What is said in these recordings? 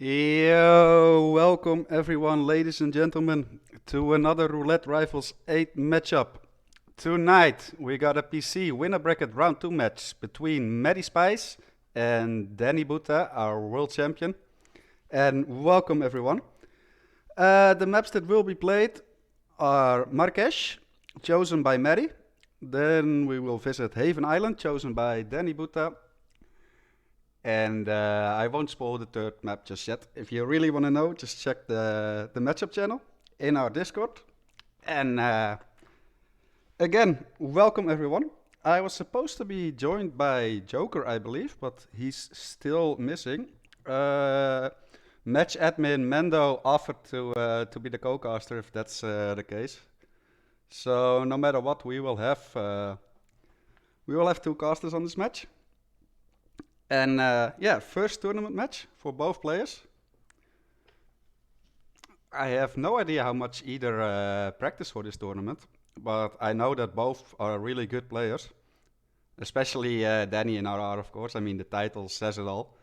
Yo, welcome everyone, ladies and gentlemen, to another Roulette Rifles 8 matchup. Tonight we got a PC winner bracket round 2 match between MattySpice and DaniButa, our world champion. And welcome everyone. The maps that will be played are Marrakesh, chosen by Matty. Then we will visit Haven Island, chosen by DaniButa. And I won't spoil the third map just yet. If you really want to know, just check the matchup channel in our Discord. And again, welcome everyone. I was supposed to be joined by Joker, I believe, but he's still missing. Match admin Mendo offered to be the co-caster if that's the case. So no matter what, we will have two casters on this match. And first tournament match for both players. I have no idea how much either practice for this tournament, but I know that both are really good players. Especially Danny and RR, of course. I mean, the title says it all.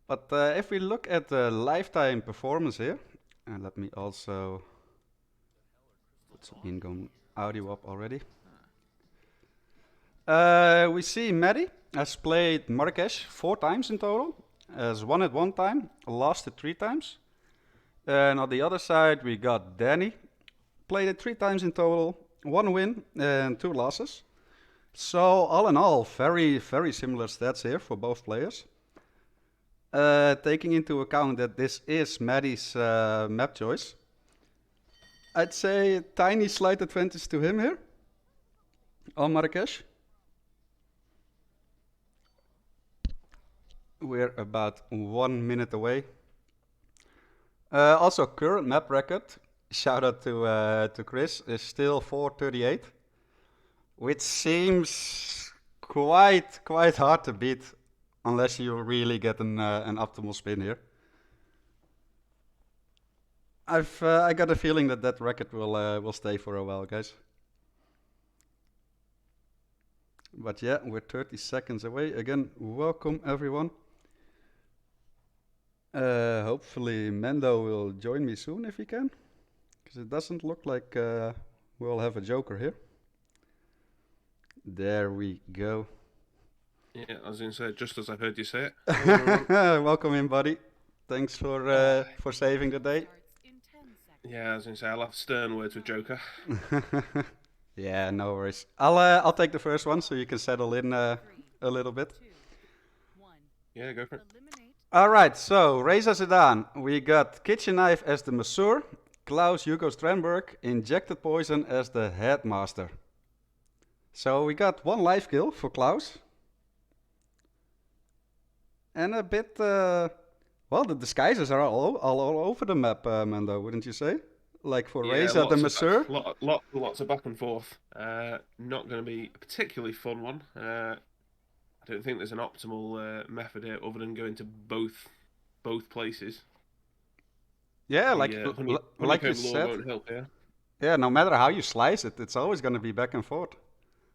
But if we look at the lifetime performance here, and let me also put some incoming audio up already. We see Matty has played Marrakesh 4 times in total, has won it 1 time, lost it 3 times. And on the other side we got Danny, played it 3 times in total, 1 win and 2 losses. So all in all, very, very similar stats here for both players. Taking into account that this is Matty's map choice, I'd say a tiny slight advantage to him here on Marrakesh. We're about 1 minute away. Also, current map record, shout out to Chris, is still 438, which seems quite hard to beat unless you really get an optimal spin here. I got a feeling that record will stay for a while, guys. But yeah, we're 30 seconds away. Again, welcome everyone. Hopefully Mendo will join me soon if he can, because it doesn't look like we'll have a Joker here. There we go. Yeah, I was going to say, just as I've heard you say it. Welcome in, buddy. Thanks for saving the day. Yeah, I was going to say, I'll have stern words with Joker. Yeah, no worries. I'll take the first one so you can settle in a little bit. Yeah, go for it. Alright, so Reza Zidane, we got Kitchen Knife as the Masseur, Klaus Hugo Strandberg, Injected Poison as the Headmaster. So we got 1 life kill for Klaus. And a bit, well, the disguises are all over the map, Mendo, wouldn't you say? Like for Reza the Masseur. Lots of back and forth. Not going to be a particularly fun one. I don't think there's an optimal method here other than going to both places. Yeah, like you said. Won't help, yeah. Yeah, no matter how you slice it, it's always going to be back and forth.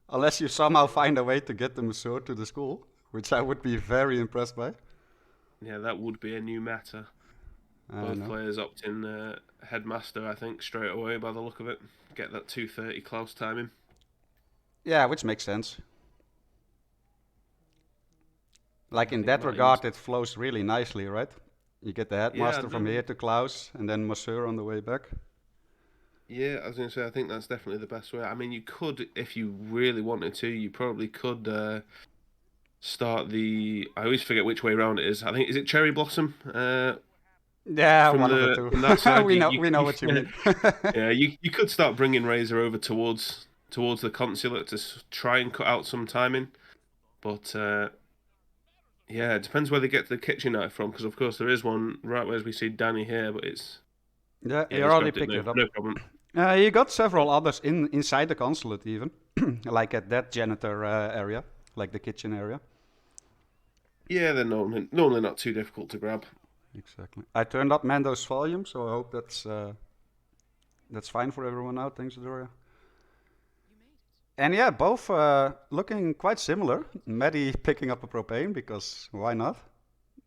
Unless you somehow find a way to get the Masseur to the school, which I would be very impressed by. Yeah, that would be a new meta. Both players opt in Headmaster, I think, straight away by the look of it. Get that 2:30 Klaus timing. Yeah, which makes sense. Like in that regard, it flows really nicely, right? You get the Headmaster from here to Klaus, and then Masseur on the way back. Yeah, I was going to say, I think that's definitely the best way. I mean, you could, if you really wanted to, you probably could start the... I always forget which way around it is. I think, is it Cherry Blossom? Yeah, one of the two. From that side, we know what you mean. Yeah, you could start bringing Razor over towards the consulate to try and cut out some timing. But... yeah, it depends where they get the kitchen knife from, because of course there is one right where we see Danny here, but it's... Yeah, you already picked it up. No problem. You got several others inside the consulate even, like at that janitor area, like the kitchen area. Yeah, they're normally not too difficult to grab. Exactly. I turned up Mando's volume, so I hope that's fine for everyone now. Thanks, Doria. And yeah, both looking quite similar. Matty picking up a propane, because why not?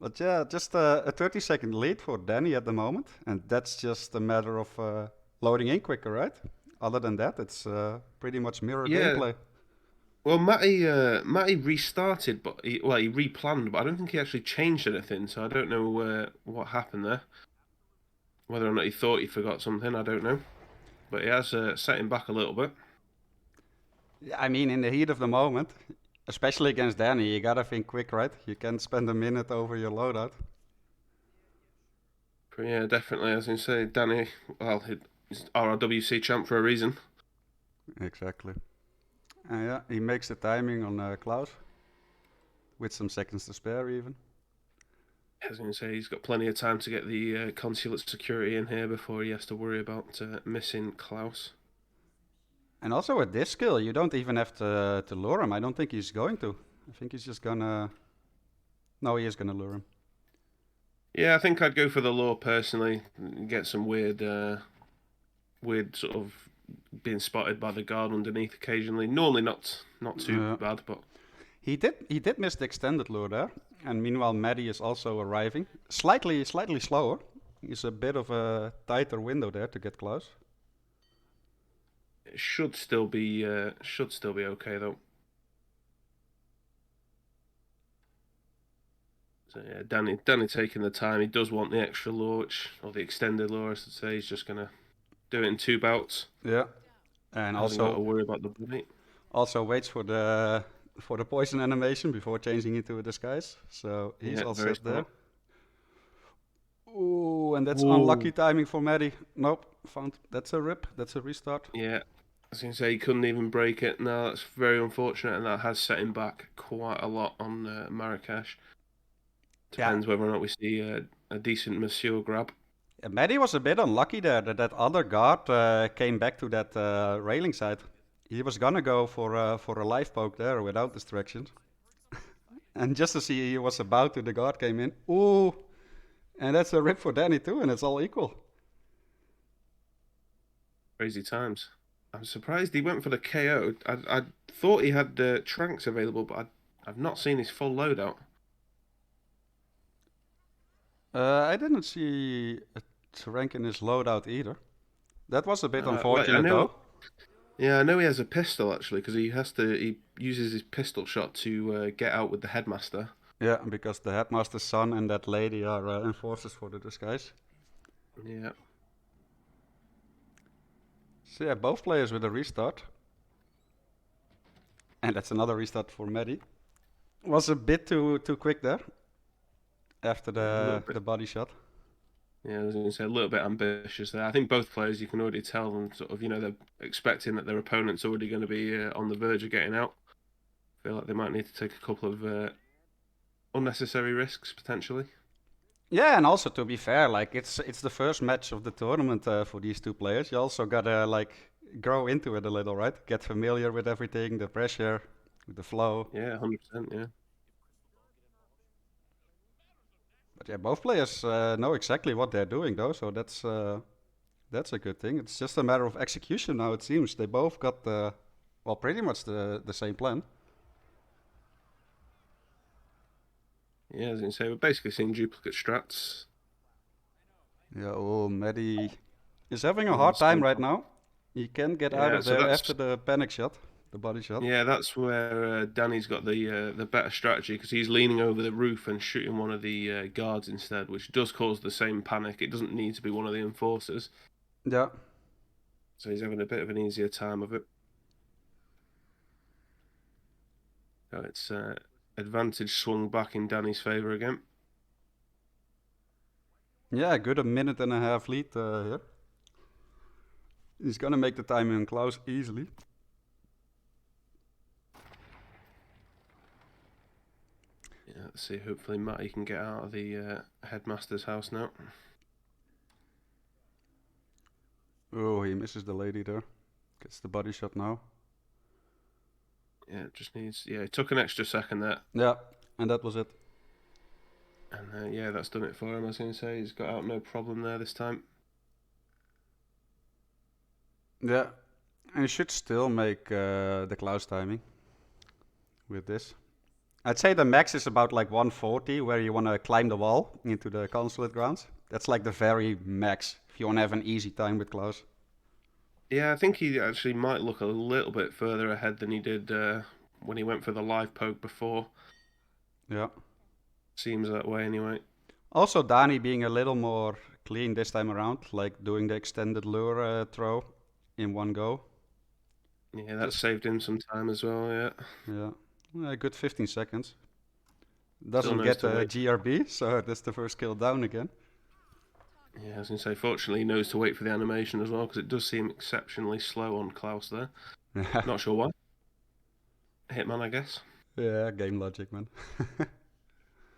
But yeah, just a 30-second lead for Danny at the moment, and that's just a matter of loading in quicker, right? Other than that, it's pretty much mirror Yeah. gameplay. Well, Matty restarted, but he replanned, but I don't think he actually changed anything. So I don't know what happened there. Whether or not he thought he forgot something, I don't know. But he has set him back a little bit. Yeah, I mean, in the heat of the moment, especially against Danny, you gotta think quick, right? You can't spend a minute over your loadout. But yeah, definitely. As you say, Danny, well, he's RRWC champ for a reason. Exactly. Yeah, he makes the timing on Klaus with some seconds to spare, even. As I say, he's got plenty of time to get the consulate security in here before he has to worry about missing Klaus. And also with this skill, you don't even have to lure him. I don't think he's going to. I think he's just gonna. No, he is gonna lure him. Yeah, I think I'd go for the lure personally. Get some weird sort of being spotted by the guard underneath occasionally. Normally not too bad, but he did miss the extended lure there. And meanwhile, Matty is also arriving, slightly slower. He's a bit of a tighter window there to get close. it should still be okay though. So yeah, Danny taking the time. He does want the extra lure, or the extended lure, I should say. He's just gonna do it in 2 bouts. Yeah, and Hasn't got to worry about the body. Also waits for the poison animation before changing into a disguise. So he's all set there. Ooh, and that's unlucky timing for Matty. Nope, that's a rip. That's a restart. Yeah, I was going to say he couldn't even break it. No, that's very unfortunate, and that has set him back quite a lot on Marrakesh. Depends whether or not we see a decent Monsieur grab. Yeah, Matty was a bit unlucky there that other guard came back to that railing side. He was gonna go for a life poke there without distractions. And just to see he was about to, the guard came in. Ooh, and that's a rip for Danny too, and it's all equal. Crazy times. I'm surprised he went for the KO. I thought he had Tranks available, but I've not seen his full loadout. I didn't see a Trank in his loadout either. That was a bit unfortunate though. Yeah, I know he has a pistol actually, because he uses his pistol shot to get out with the headmaster. Yeah, because the headmaster's son and that lady are enforcers for the disguise. Yeah. So yeah, both players with a restart. And that's another restart for Matty. Was a bit too quick there. After the body shot. Yeah, I was going to say a little bit ambitious there. I think both players, you can already tell them sort of, they're expecting that their opponent's already going to be on the verge of getting out. I feel like they might need to take a couple of unnecessary risks potentially. Yeah, and also to be fair, like it's the first match of the tournament for these two players. You also gotta grow into it a little, right? Get familiar with everything, the pressure, with the flow. Yeah, 100%. Yeah. But yeah, both players know exactly what they're doing, though, so that's a good thing. It's just a matter of execution now. It seems they both got pretty much the same plan. Yeah, I was going to say, we're basically seeing duplicate strats. Yeah, Matty is having a hard time right now. He can get out of there after the panic shot, the body shot. Yeah, that's where Danny's got the better strategy, because he's leaning over the roof and shooting one of the guards instead, which does cause the same panic. It doesn't need to be one of the enforcers. Yeah. So he's having a bit of an easier time of it. So it's advantage swung back in Danny's favour again. Yeah, good a minute and a half lead here. He's gonna make the timing on Klaus easily. Yeah, let's see. Hopefully Matty can get out of the headmaster's house now. Oh, he misses the lady there. Gets the body shot now. Yeah, it just needs... Yeah, it took an extra second there. Yeah, and that was it. And yeah, that's done it for him, I was going to say. He's got out no problem there this time. Yeah, and he should still make the Klaus timing with this. I'd say the max is about like 140, where you want to climb the wall into the consulate grounds. That's like the very max if you want to have an easy time with Klaus. Yeah, I think he actually might look a little bit further ahead than he did when he went for the live poke before. Yeah. Seems that way anyway. Also, Dani being a little more clean this time around, like doing the extended lure throw in one go. Yeah, that Just saved him some time as well, yeah. yeah, a good 15 seconds. Still Doesn't knows get to a wait. GRB, so that's the first kill down again. Yeah, I was going to say, fortunately, he knows to wait for the animation as well, because it does seem exceptionally slow on Klaus there. Not sure why. Hitman, I guess. Yeah, game logic, man.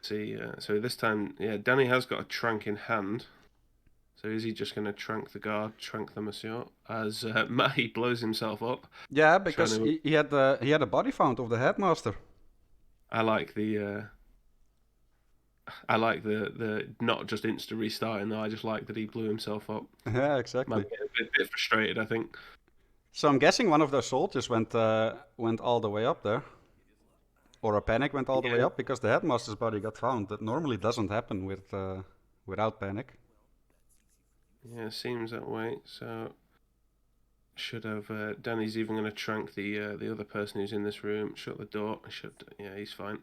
See, so this time, yeah, Danny has got a trank in hand. So is he just going to trank the guard, trank the monsieur, as Matty blows himself up? Yeah, Trying because to, he had a body found of the headmaster. I like the not just insta restarting though. I just like that he blew himself up. Yeah, Might exactly. be a bit frustrated, I think. So I'm guessing one of those soldiers went all the way up there, or a panic went all the way Yeah, up because the headmaster's body got found. That normally doesn't happen without panic. yeah, seems that way. So should have Danny's even going to trank the other person who's in this room. Shut the door. Yeah, he's fine.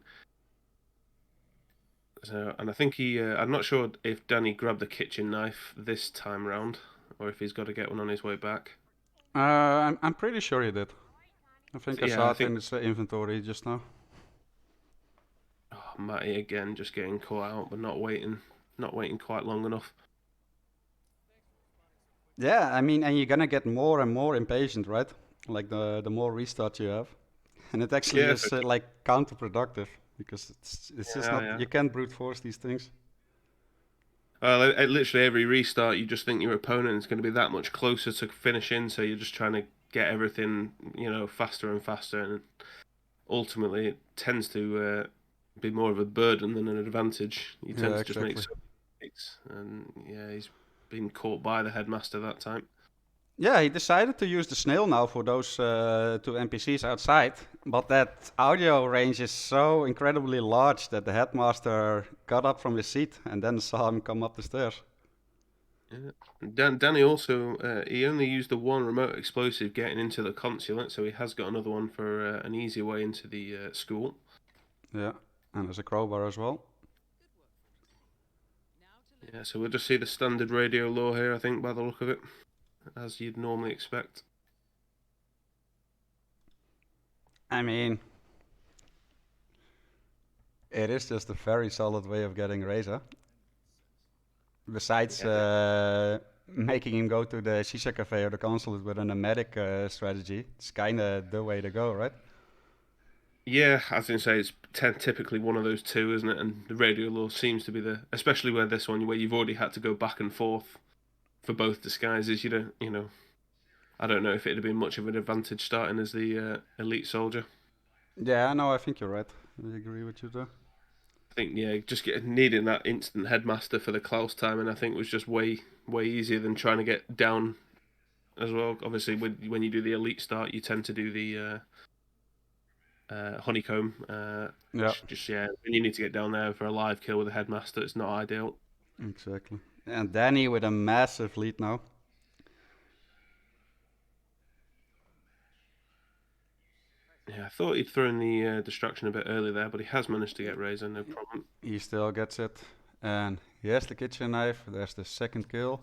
So and I think I'm not sure if Danny grabbed the kitchen knife this time round or if he's got to get one on his way back. I'm pretty sure he did. I think I Yeah, saw I it think in his inventory just now. Matty again just getting caught out, but not waiting quite long enough. Yeah, I mean, and you're gonna get more and more impatient, right? Like the more restarts you have, and it actually Yeah, is like counterproductive because it's just yeah, not, yeah. you can't brute force these things. At literally every restart, you just think your opponent is going to be that much closer to finishing, so you're just trying to get everything, faster and faster, and ultimately it tends to be more of a burden than an advantage. You tend Yeah, to just make exactly. so many mistakes, and yeah, he's been caught by the headmaster that time. Yeah, he decided to use the snail now for those two NPCs outside, but that audio range is so incredibly large that the headmaster got up from his seat and then saw him come up the stairs. Yeah. Danny also he only used the one remote explosive getting into the consulate, so he has got another one for an easy way into the school. Yeah, and there's a crowbar as well. Yeah, so we'll just see the standard radio law here, I think, by the look of it, as you'd normally expect. I mean, it is just a very solid way of getting Razor. Besides Yeah, making him go to the Shisha Cafe or the consulate with a nomadic strategy, it's kind of the way to go, right? yeah, I was going to say it's typically one of those two, isn't it? And the radio law seems to be especially where this one, where you've already had to go back and forth for both disguises. I don't know if it'd have been much of an advantage starting as the elite soldier. Yeah, no, I think you're right. I agree with you there. I think yeah, needing that instant headmaster for the Klaus timing, I think was just way easier than trying to get down as well. Obviously, when you do the elite start, you tend to do the honeycomb, Yeah, which just yeah, when you need to get down there for a live kill with a headmaster, it's not ideal. exactly. And Danny with a massive lead now. Yeah, I thought he'd thrown the distraction a bit early there, but he has managed to get Razor, no problem. He still gets it. And he has the kitchen knife. There's the second kill.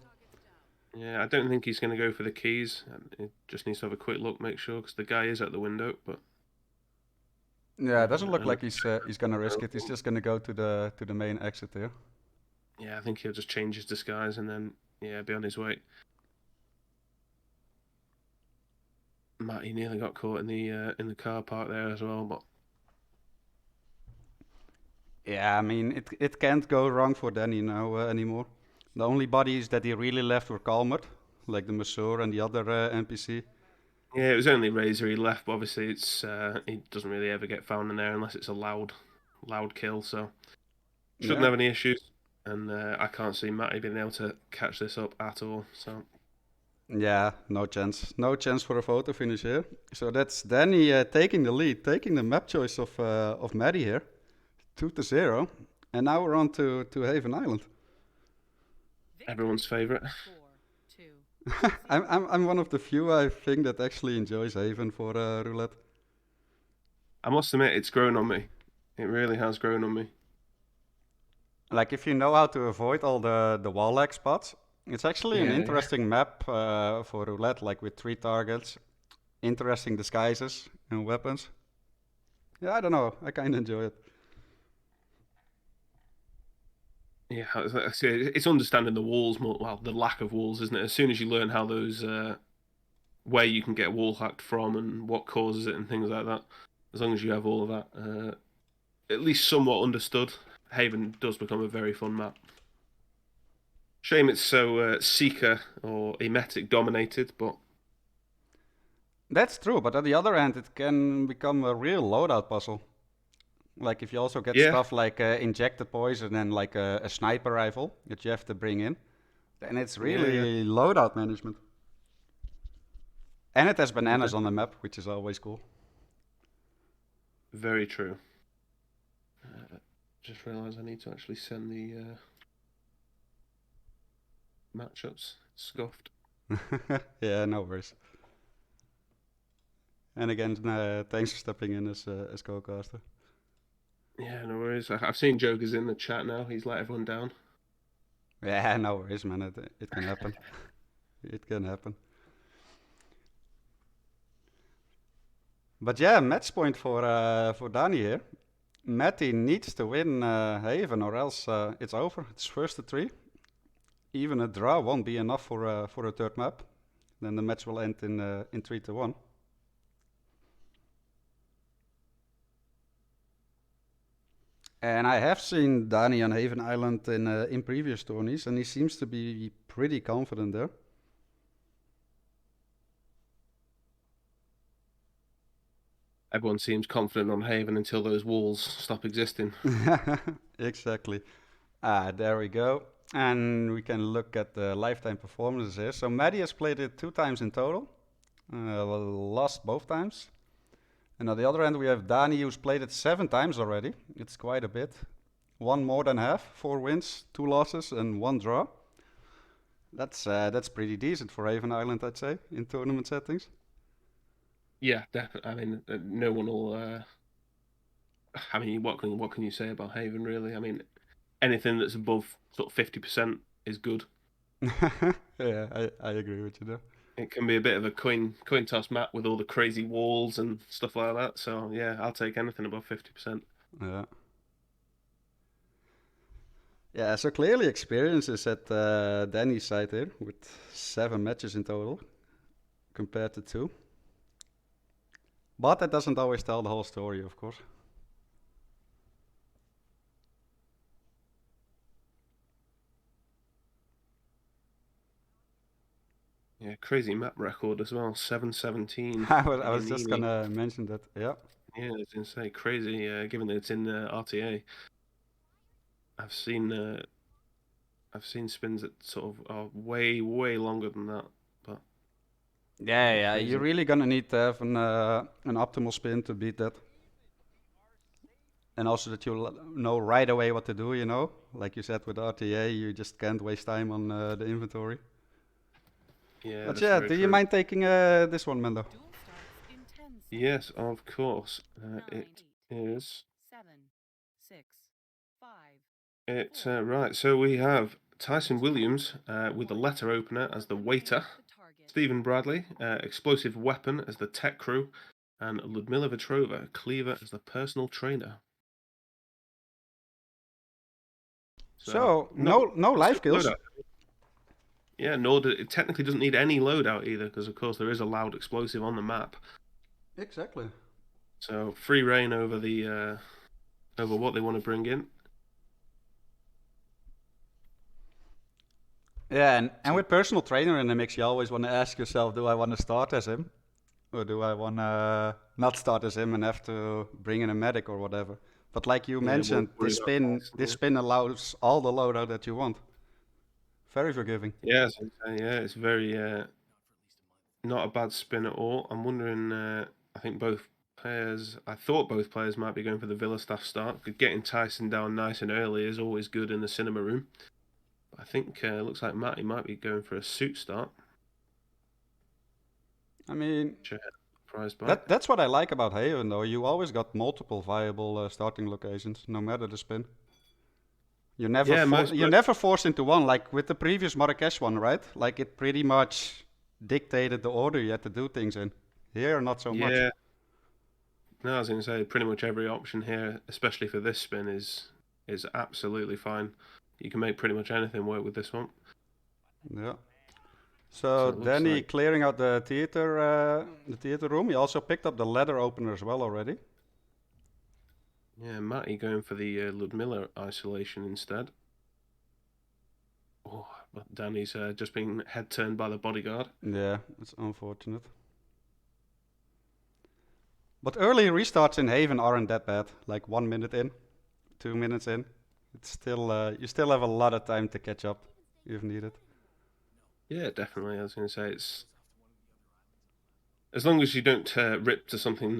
Yeah, I don't think he's going to go for the keys. He just needs to have a quick look, make sure, because the guy is at the window. But Yeah, it doesn't look and like he's gonna risk it. He's just gonna go to the main exit here. yeah, I think he'll just change his disguise and then yeah, be on his way. Matty nearly got caught in the car park there as well, but Yeah, I mean it can't go wrong for Danny now anymore. The only bodies that he really left were Calmert, like the Masseur and the other NPC. yeah, it was only Razor he left. But obviously, it's he doesn't really ever get found in there unless it's a loud kill. So shouldn't Yeah, have any issues. And I can't see Matty being able to catch this up at all. So Yeah, no chance. No chance for a photo finish here. So that's Danny taking the lead, taking the map choice of Matty here, 2-0. And now we're on to Haven Island. Everyone's favourite. I'm one of the few I think that actually enjoys Haven for roulette. I must admit, it's grown on me. It really has grown on me. Like if you know how to avoid all the wall lag spots, it's actually an Yeah, interesting map for roulette, like with 3 targets, interesting disguises and weapons. Yeah, I don't know. I kind of enjoy it. yeah. It's understanding the walls more. Well, the lack of walls, isn't it? As soon as you learn how those, where you can get wall hacked from and what causes it and things like that, as long as you have all of that, at least somewhat understood, Haven does become a very fun map. Shame it's so Seeker or Emetic dominated, but That's true, but on the other hand, it can become a real loadout puzzle. Like if you also get yeah, stuff like injected poison and like a sniper rifle that you have to bring in, then it's yeah. really loadout management. And it has Yeah, bananas on the map, which is always cool. very true. Just realised I need to actually send the matchups. Scuffed. Yeah, no worries. And again, thanks for stepping in as co-caster. Yeah, no worries. I've seen Joker's in the chat now. He's let everyone down. Yeah, no worries, man. It can happen. It can happen. But yeah, match point for Dani here. Matty needs to win Haven, or else it's over. It's first to 3. Even a draw won't be enough for a third map. Then the match will end in 3-1. And I have seen Dani on Haven Island in previous tourneys, and he seems to be pretty confident there. Everyone seems confident on Haven until those walls stop existing. Exactly. There we go. And we can look at the lifetime performances here. So Maddie has played it 2 times in total, lost both times. And on the other end, we have Dani, who's played it 7 times already. It's quite a bit. 1 more than half, 4 wins, 2 losses, and 1 draw. That's pretty decent for Haven Island, I'd say, in tournament settings. Yeah, definitely. I mean, no one will. I mean, what can you say about Haven really? I mean, anything that's above sort of 50% is good. Yeah, I agree with you there. It can be a bit of a coin toss map with all the crazy walls and stuff like that. So yeah, I'll take anything above 50%. Yeah. Yeah, so clearly experience is at Danny's side here with 7 matches in total compared to 2. But that doesn't always tell the whole story, of course. Yeah, crazy map record as well. 717. I was just gonna mention that. Yeah. Yeah, it's insane. Crazy. Given that it's in RTA, I've seen spins that sort of are way longer than that. But Yeah, crazy. you're really gonna need to have an optimal spin to beat that. And also that you know right away what to do, you know? Like you said with RTA, you just can't waste time on the inventory. Yeah, But that's yeah, very do you true. mind taking this one, Mendo? Yes, of course. It is. 7, 6, 5. It's right. So we have Tyson Williams with the letter opener as the waiter, Stephen Bradley, explosive weapon as the tech crew, and Ludmila Vetrova, cleaver as the personal trainer. So no life kills. Loadout. Yeah, nor it technically doesn't need any loadout either, because of course there is a loud explosive on the map. Exactly. So free reign over the over what they want to bring in. Yeah, and with personal trainer in the mix, you always want to ask yourself, do I want to start as him? Or do I want to not start as him and have to bring in a medic or whatever? But like you mentioned, this spin allows all the loadout that you want. Very forgiving. Yeah, it's very not a bad spin at all. I'm wondering. I think both players. I thought both players might be going for the Villa staff start. Getting Tyson down nice and early is always good in the cinema room. I think it looks like Matty might be going for a suit start. I mean, Surprised by. that's what I like about Haven, though. You always got multiple viable starting locations, no matter the spin. You're never forced into one, like with the previous Marrakesh one, right? Like it pretty much dictated the order you had to do things in. Here, not so much. Yeah. No, I was going to say pretty much every option here, especially for this spin, is absolutely fine. You can make pretty much anything work with this one. Yeah. So So it Danny looks like- clearing out the theater room. He also picked up the ladder opener as well already. Yeah, Matty going for the Ludmilla isolation instead. Oh, but Danny's just been head turned by the bodyguard. Yeah, it's unfortunate. But early restarts in Haven aren't that bad. Like 1 minute in, 2 minutes in. It's still you still have a lot of time to catch up if needed. Yeah, definitely. I was going to say it's as long as you don't rip to something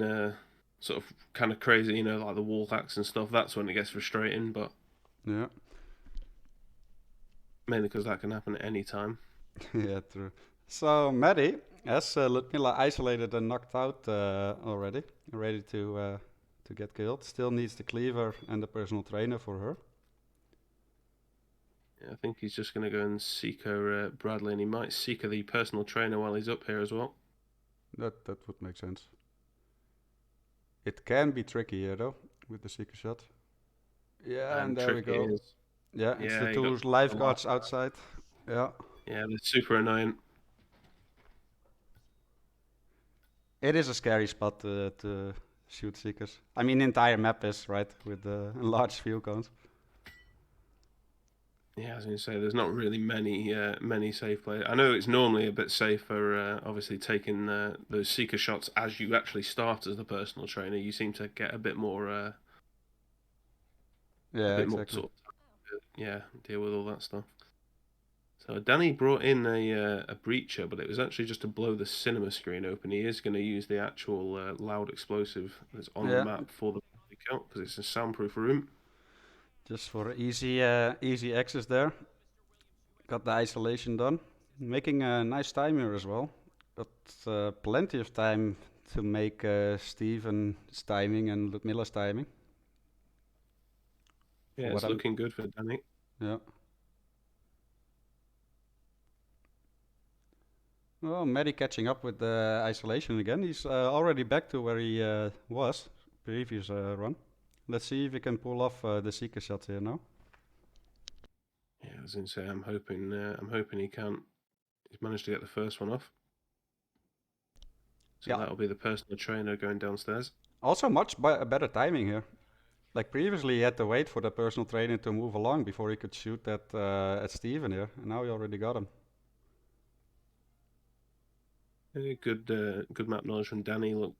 sort of kind of crazy, you know, like the wall hacks and stuff. That's when it gets frustrating, but Yeah. mainly because that can happen at any time. Yeah, true. So Maddie has Ludmilla isolated and knocked out already, ready to get killed. Still needs the cleaver and the personal trainer for her. Yeah, I think he's just going to go and seek her Bradley, and he might seek her the personal trainer while he's up here as well. That would make sense. It can be tricky here though with the seeker shot. Yeah, and there we tricky go. is- Yeah, it's Yeah, the he two got lifeguards outside. Yeah. Yeah, they're super annoying. It is a scary spot to shoot seekers. I mean, the entire map is, right, with the large view cones. Yeah, I was going to say there's not really many safe players. I know it's normally a bit safer, obviously taking those seeker shots as you actually start as the personal trainer. You seem to get a bit more, Yeah, more exactly. sort of, yeah, deal with all that stuff. So Danny brought in a breacher, but it was actually just to blow the cinema screen open. He is going to use the actual loud explosive that's on Yeah. the map for the count because it's a soundproof room. Just for easy access there. Got the isolation done. Making a nice time here as well. Got plenty of time to make Steven's timing and Ludmilla's timing. Yeah, What it's I'm- looking good for Danny. Yeah. Oh, Maddie catching up with the isolation again. He's already back to where he was previous run. Let's see if he can pull off the seeker shots here now. Yeah, I was going to say I'm hoping he can. He's managed to get the first one off. So Yeah. that'll be the personal trainer going downstairs. Also, much better timing here. Like previously, he had to wait for the personal trainer to move along before he could shoot at Steven here. And now he already got him. Yeah, good map knowledge from Danny. Look,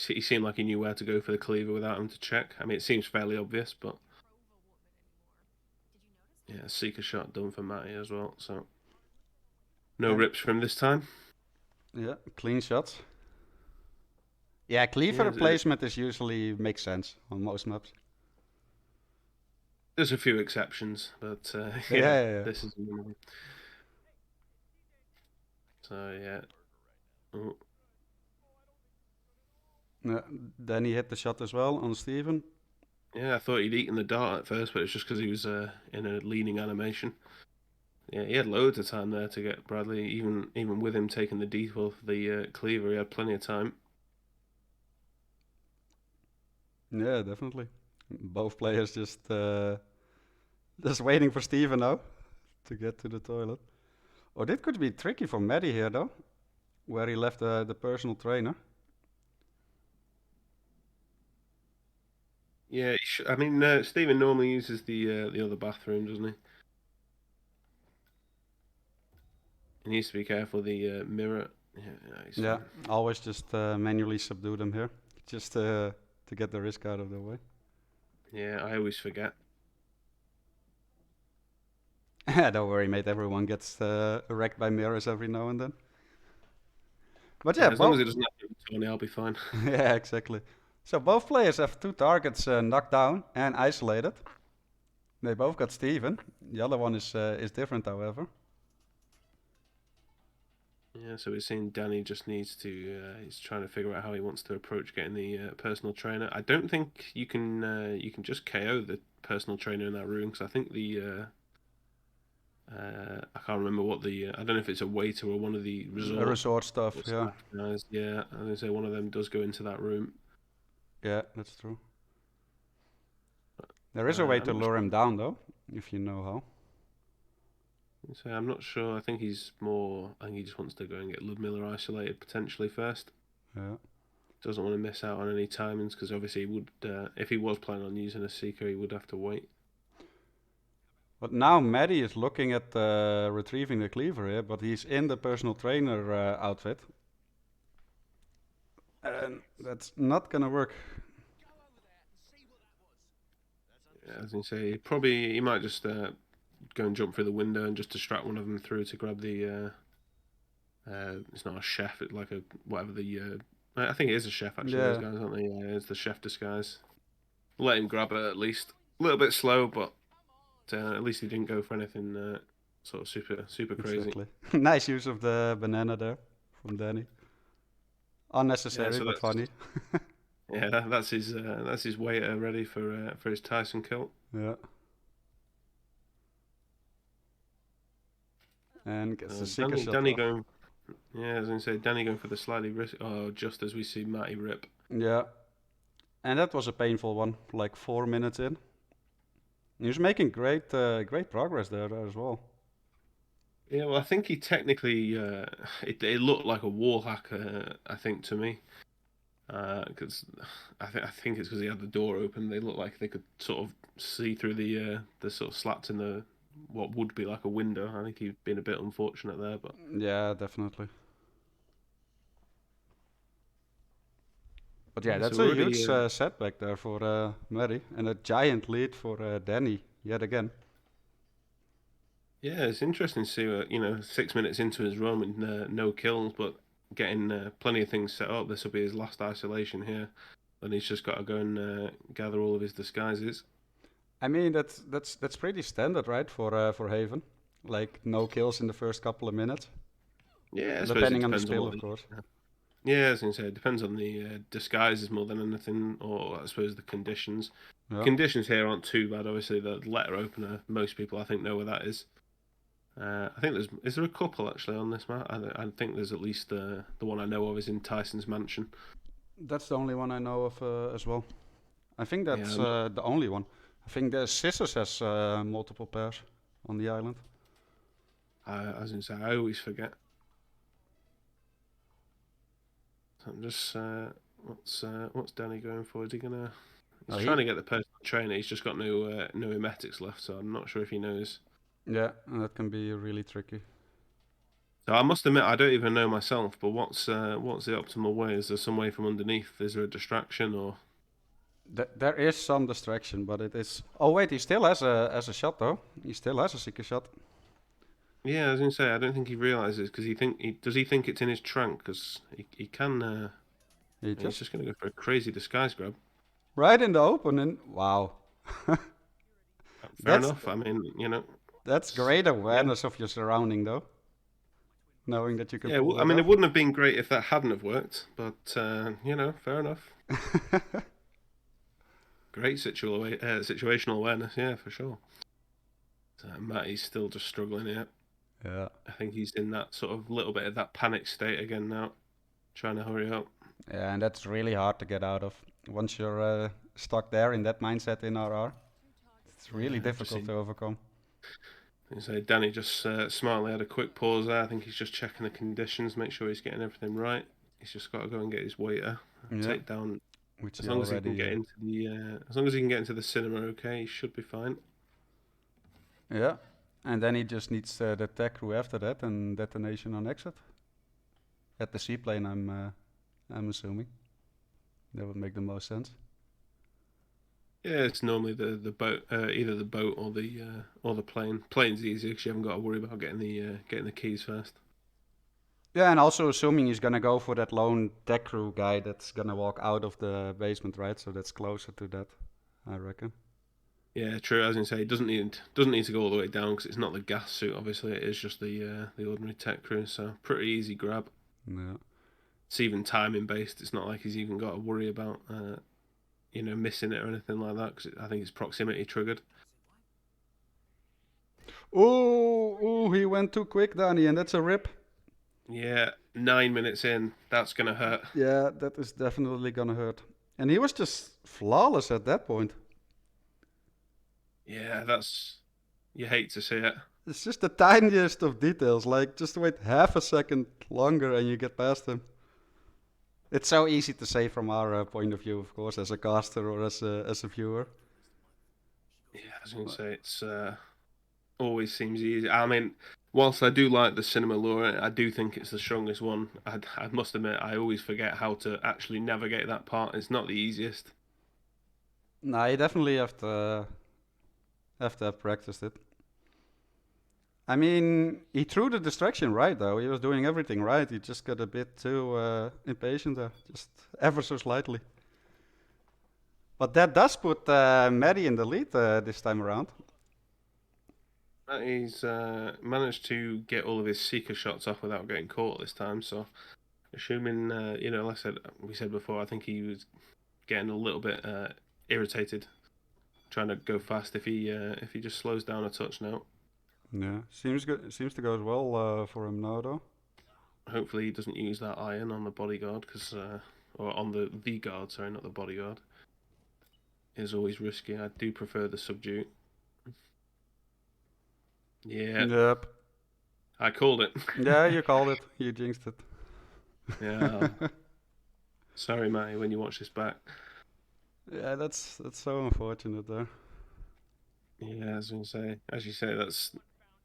he seemed like he knew where to go for the cleaver without him to check. I mean, it seems fairly obvious, but yeah, seeker shot done for Matty as well. So no And- rips from this time. Yeah, clean shots. Yeah, cleaver Yeah, placement is usually makes sense on most maps. There's a few exceptions, but Yeah. this is one of them. So yeah. Oh, Yeah, then he hit the shot as well on Steven. yeah, I thought he'd eaten the dart at first, but it's just because he was in a leaning animation. Yeah, he had loads of time there to get Bradley. Even with him taking the default for the cleaver, he had plenty of time. Yeah, definitely. Both players just waiting for Steven now to get to the toilet. Oh, that could be tricky for Maddie here though, where he left the personal trainer. Yeah, I mean, Stephen normally uses the other bathroom, doesn't he? He needs to be careful the mirror. Yeah, always just manually subdue them here, just to get the risk out of the way. Yeah, I always forget. Don't worry, mate. Everyone gets wrecked by mirrors every now and then. But Yeah, yeah, as long as both. it doesn't happen to Tony, I'll be fine. Yeah, exactly. So both players have two targets knocked down and isolated. They both got Steven. The other one is different, however. Yeah, so we're seeing Danny just needs to. He's trying to figure out how he wants to approach getting the personal trainer. I don't think you can just KO the personal trainer in that room because I think I can't remember what the I don't know if it's a waiter or one of the resort Resort stuff, or yeah. staff guys. Yeah, I'm gonna say one of them does go into that room. Yeah, that's true. There is a way I'm to not lure sure. him down, though, if you know how. So I'm not sure. I think he's more. I think he just wants to go and get Ludmilla isolated potentially first. Yeah. Doesn't want to miss out on any timings because obviously he would. If he was planning on using a seeker, he would have to wait. But now Maddie is looking at retrieving the cleaver here, but he's in the personal trainer outfit. And that's not gonna work. Yeah, as you say, he might just go and jump through the window and just distract one of them through to grab the. It's not a chef. It's like a whatever the. I think it is a chef actually. Those Yeah, guys, aren't they? Yeah, it's the chef disguise. Let him grab it at least. A little bit slow, but at least he didn't go for anything sort of super crazy. exactly. Nice use of the banana there from Danny. Yeah, Unnecessary, so but funny. that's his waiter ready for his Tyson kill. Yeah. And gets the seeker Danny, shot Danny off. going. Yeah, I was gonna say Danny going for the slightly risk. Oh, just as we see Matty rip. Yeah. And that was a painful one, like 4 minutes in. He was making great progress there as well. Yeah, well, I think he technically it looked like a wall hack. I think to me, because I think it's because he had the door open. They looked like they could sort of see through the sort of slats in the what would be like a window. I think he'd been a bit unfortunate there, but Yeah, definitely. But yeah, yeah. So that's we're a already huge setback there for Mary, and a giant lead for Danny yet again. yeah. It's interesting to see 6 minutes into his run with no kills, but getting plenty of things set up. This will be his last isolation here, and he's just got to go and gather all of his disguises. I mean, that's pretty standard, right, for Haven. Like no kills in the first couple of minutes, Yeah, I suppose it depending on the depends on spill, what of course. yeah, I was gonna say it depends on the disguises more than anything, or I suppose the conditions. Yeah. Conditions here aren't too bad. Obviously, the letter opener, most people I think know where that is. I think is there a couple actually on this map? I think there's at least the one I know of is in Tyson's mansion. That's the only one I know of as well. I think Yeah, that's the only one. I think the Scissors has multiple pairs on the island. I was gonna say I always forget. So I'm just what's Danny going for? Is he gonna? He's Oh, trying to get the personal trainer. He's just got no emetics left, so I'm not sure if he knows. Yeah, that can be really tricky. So I must admit, I don't even know myself. But what's the optimal way? Is there some way from underneath? Is there a distraction or? There is some distraction, but it is. Oh wait, he still has a shot though. He still has a seeker shot. Yeah, I was gonna say I don't think he realizes because does he think it's in his trunk because he can. He He's just just gonna go for a crazy disguise grab. right in the open, and wow, Fair that's enough. I mean, that's great yeah, awareness of your surrounding though, knowing that you can yeah. pull Well, I that mean, it off. wouldn't have been great if that hadn't have worked, but fair enough. Great situational awareness, yeah, for sure. So Matty's still just struggling here. Yeah. I think he's in that sort of little bit of that panic state again now, trying to hurry up. Yeah, and that's really hard to get out of. Once you're stuck there in that mindset in RR, it's really Yeah, I've just difficult to seen. overcome. So Danny just smartly had a quick pause there. I think he's just checking the conditions, make sure he's getting everything right. He's just got to go and get his waiter, Yeah, take down. which As he long as he can already. get into as long as he can get into the cinema, okay, he should be fine. Yeah, and then he just needs the tech crew after that and detonation on exit at the seaplane. I'm assuming that would make the most sense. Yeah, it's normally the boat, either the boat or the plane. Plane's easier because you haven't got to worry about getting the keys first. Yeah, and also assuming he's gonna go for that lone tech crew guy that's gonna walk out of the basement, right? So that's closer to that, I reckon. Yeah, true. I was gonna say it doesn't need to go all the way down because it's not the gas suit. Obviously, it is just the ordinary tech crew. So pretty easy grab. Yeah. It's even timing based. It's not like he's even got to worry about missing it or anything like that because I think it's proximity triggered. Oh, he went too quick, Danny, and that's a rip. Yeah, 9 minutes in, that's gonna hurt. Yeah, that is definitely gonna hurt. And he was just flawless at that point. Yeah, that's you hate to see it. It's just the tiniest of details. Like, just wait half a second longer and you get past him. It's so easy to say from our point of view, of course, as a caster or as a viewer. Yeah, I was gonna say it's always seems easy. I mean, whilst I do like the cinema lore, I do think it's the strongest one. I must admit, I always forget how to actually navigate that part. It's not the easiest. Nah, you definitely have practiced it. I mean, he threw the distraction right though. He was doing everything right. He just got a bit too impatient there, just ever so slightly. But that does put Maddie in the lead this time around. He's managed to get all of his seeker shots off without getting caught this time. So, assuming like we said before, I think he was getting a little bit irritated, trying to go fast. If he just slows down a touch now, Yeah, seems good. Seems to go as well for him now though. hopefully he doesn't use that iron on the bodyguard or on the guard. Sorry, not the bodyguard. Is always risky. I do prefer the subdue. Yeah, Yep. I called it. Yeah, you called it. You jinxed it. Yeah. Sorry, Matty, when you watch this back. Yeah, that's so unfortunate there. Yeah, as you say, that's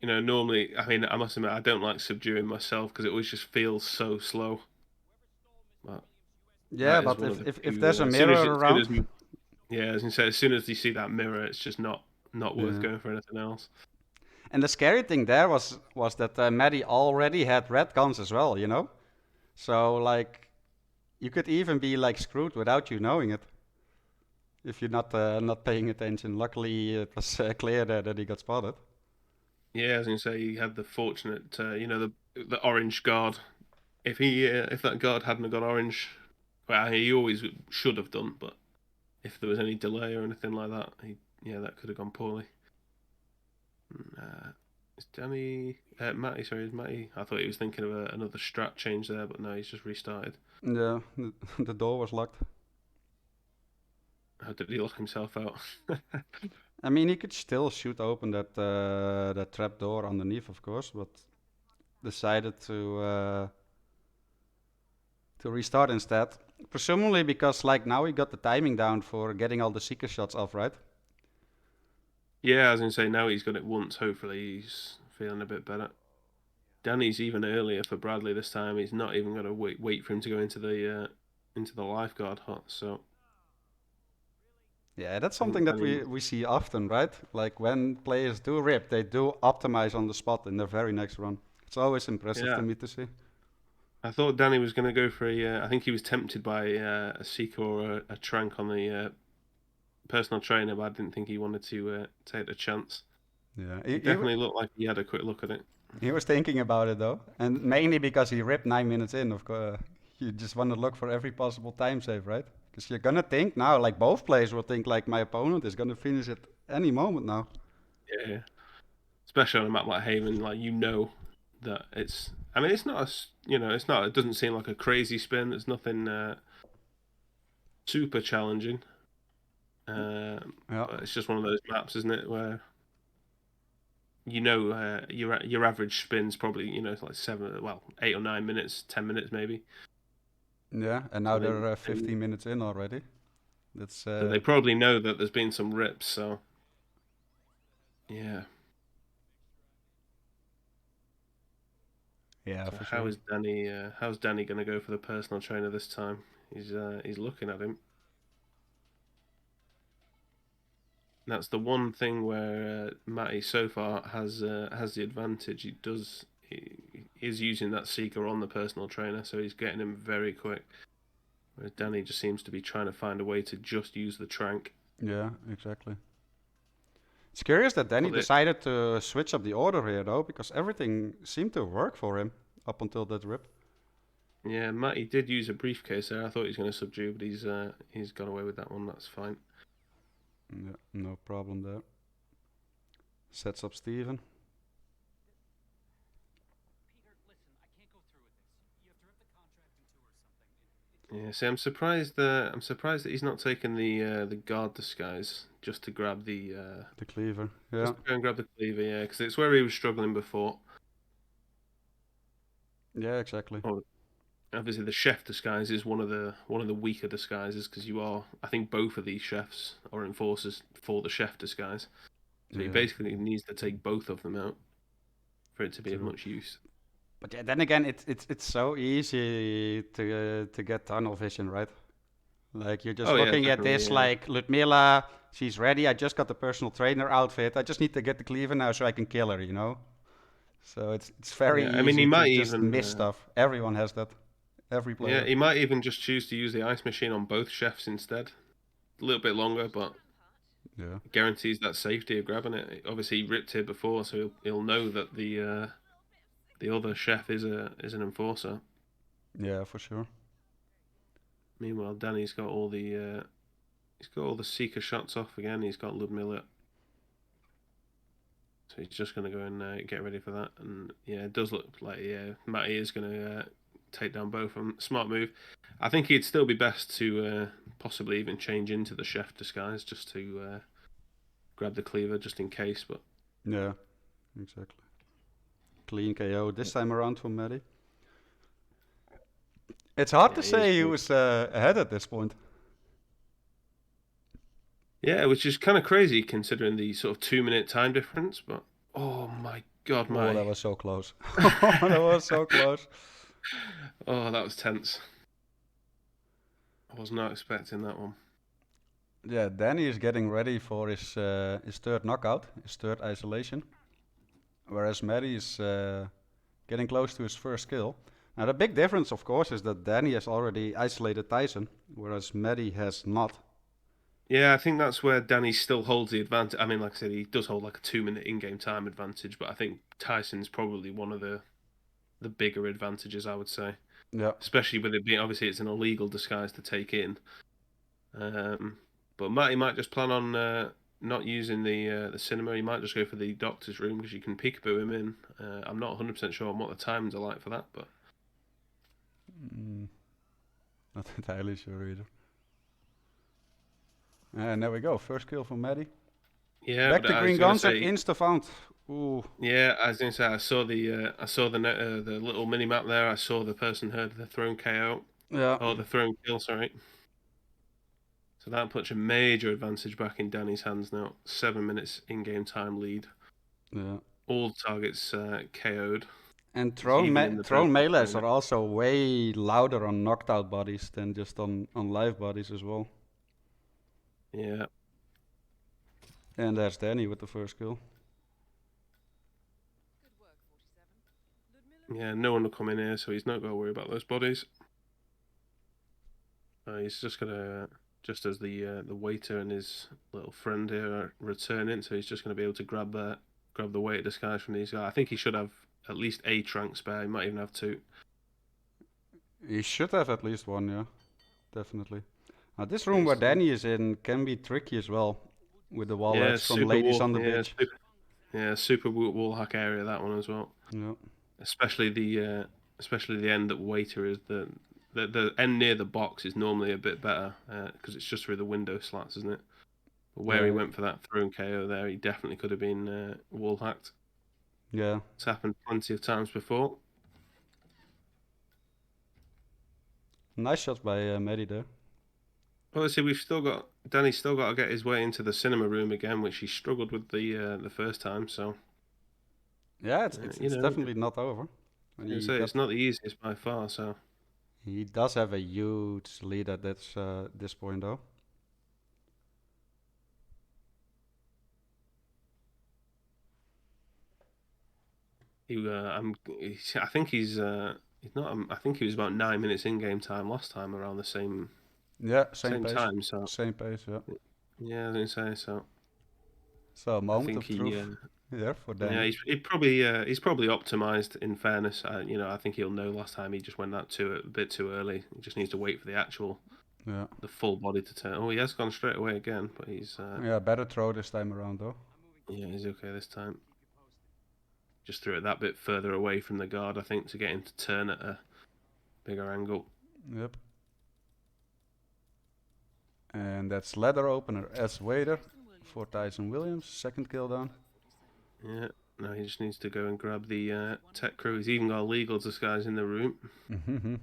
normally. I mean, I must admit, I don't like subduing myself because it always just feels so slow. But Yeah, that is but one of the if few. there's a As soon mirror as around, yeah, as you say, as soon as you see that mirror, it's just not worth yeah. going for anything else. And the scary thing there was that Maddie already had red guns as well, you know. So like, you could even be like screwed without you knowing it if you're not paying attention. Luckily, it was clear there that he got spotted. Yeah, as you say, you had the fortunate, the orange guard. If that guard hadn't have got orange, well, he always should have done. But if there was any delay or anything like that, that could have gone poorly. Is Danny Matty? Sorry, is Matty? I thought he was thinking of another strat change there, but no, he's just restarted. Yeah, the door was locked. How did he lock himself out? I mean, he could still shoot open that trap door underneath, of course, but decided to restart instead. Presumably because like now he got the timing down for getting all the seeker shots off, right? Yeah, I was gonna say now he's got it once. Hopefully he's feeling a bit better. Danny's even earlier for Bradley this time. He's not even gonna wait for him to go into the lifeguard hut. So Yeah, that's I think something that Danny. we see often, right? Like when players do rip, they do optimize on the spot in their very next run. It's always impressive to Yeah, me to see. I thought Danny was gonna go for a. I think he was tempted by a seeker or a trank on the personal trainer, but I didn't think he wanted to take the chance. Yeah, He definitely looked like he had a quick look at it. he was thinking about it though, and mainly because he ripped 9 minutes in. Of course, you just want to look for every possible time save, right? Because you're gonna think now, like both players will think, like my opponent is gonna finish at any moment now. Yeah, especially on a map like Haven, like that it's. I mean, it's not it's not. It doesn't seem like a crazy spin. There's nothing super challenging. Yeah, But it's just one of those maps, isn't it, where your average spin's probably it's like 8 or 9 minutes, 10 minutes maybe. yeah, and So now they're 15 minutes in already. That's so they probably know that there's been some rips. So yeah. yeah, So for sure. how's Danny going to go for the personal trainer this time? He's looking at him. That's the one thing where Matty so far has the advantage. He is using that seeker on the personal trainer, so he's getting him very quick. Whereas Danny just seems to be trying to find a way to just use the trank. Yeah, exactly. It's curious that Danny Well, decided to switch up the order here, though, because everything seemed to work for him up until that rip. Yeah, Matty did use a briefcase there. I thought he was going to subdue, but he's got away with that one. That's fine. Yeah, no problem there. Sets up Steven. Peter, listen, I can't go through with this. You have to rip the contract in two or something. Yeah, see, I'm surprised that he's not taken the guard disguise just to grab the Cleaver. Yeah. just to go and grab the cleaver. Yeah, because it's where he was struggling before. Yeah, exactly. Oh, obviously, the chef disguise is one of the weaker disguises because I think both of these chefs are enforcers for the chef disguise. So he Yeah. basically needs to take both of them out for it to be of True. much use. But yeah, then again, it's so easy to get tunnel vision, right? Like you're just Oh, yeah, looking at definitely, this, yeah. like Ludmilla, she's ready. I just got the personal trainer outfit. I just need to get the cleaver now so I can kill her, you know. So it's very Yeah, easy I mean, he to might just even, miss stuff. Everyone has that. Every player. Yeah, he might even just choose to use the ice machine on both chefs instead. A little bit longer, but Yeah. guarantees that safety of grabbing it. Obviously, he ripped it before, so he'll know that the other chef is an enforcer. Yeah, for sure. Meanwhile, Danny's got all the seeker shots off again. He's got Ludmilla, so he's just gonna go and get ready for that. And yeah, it does look like Matty is gonna take down both of them. Smart move. I think he'd still be best to possibly even change into the chef disguise just to grab the cleaver just in case. But Yeah, exactly. Clean KO this time around for Maddie. It's hard Yeah, to he say is he good. was ahead at this point. yeah, which is kind of crazy considering the sort of 2 minute time difference. But oh my god, Oh, my that was so close. That was so close. oh, that was tense. I was not expecting that one. Yeah, Danny is getting ready for his third knockout, his third isolation. Whereas Maddie is getting close to his first kill. Now the big difference, of course, is that Danny has already isolated Tyson, whereas Maddie has not. Yeah, I think that's where Danny still holds the advantage. I mean, like I said, he does hold like a 2 minute in-game time advantage, but I think Tyson's probably one of the bigger advantages, I would say. Yeah. Especially with it being, obviously, it's an illegal disguise to take in. But Matty might just plan on not using the cinema. He might just go for the doctor's room because you can peekaboo him in. I'm not 100% sure on what the times are like for that, but Not entirely sure either. And there we go, first kill from Maddie. yeah. Back but to I was green gonna guns and say- insta-found. Ooh, Yeah, I was gonna say I saw the little mini map there. I saw the person heard the thrown KO. yeah. Oh, the thrown kill, sorry. So that puts a major advantage back in Danny's hands now. 7 minutes in-game time lead. Yeah. All targets KO'd. And even in the thrown personal melees trainer. are also way louder on knocked out bodies than just on live bodies as well. Yeah. And there's Danny with the first kill. Yeah, no one will come in here, so he's not going to worry about those bodies. He's just gonna, just as the waiter and his little friend here are returning, so he's just gonna be able to grab the waiter disguise from these guys. I think he should have at least a trank spare. He might even have two. He should have at least one, yeah. Definitely. Now this room where Yes. Danny is in can be tricky as well. With the wall hacks from super ladies wall, on the yeah, beach. super wall hack area, that one as well. Yeah. Especially the end that waiter is the end near the box is normally a bit better because it's just through the window slats, isn't it? But where he Yeah. went for that thrown KO there, he definitely could have been wall hacked. Yeah. It's happened plenty of times before. Nice shots by Maddie there. Obviously, Danny's still got to get his way into the cinema room again, which he struggled with the first time. So Yeah, it's you know, definitely not over. And it's not the easiest by far. So he does have a huge lead at this point though. I think he's not. I think he was about 9 minutes in game time last time around the same Yeah, same pace. time. So Same pace, yeah. yeah, I was gonna say so. So, a I moment think of he. truth here for Yeah, Danny. he's probably optimized. In fairness, I think he'll know. Last time he just went that a bit too early. He just needs to wait for Yeah. the full body to turn. Oh, he has gone straight away again, but he's Yeah, better throw this time around though. yeah, he's okay this time. Just threw it that bit further away from the guard, I think, to get him to turn at a bigger angle. Yep. And that's ladder opener as waiter for Tyson Williams. Second kill down. Yeah, now he just needs to go and grab the tech crew. He's even got a legal disguise in the room.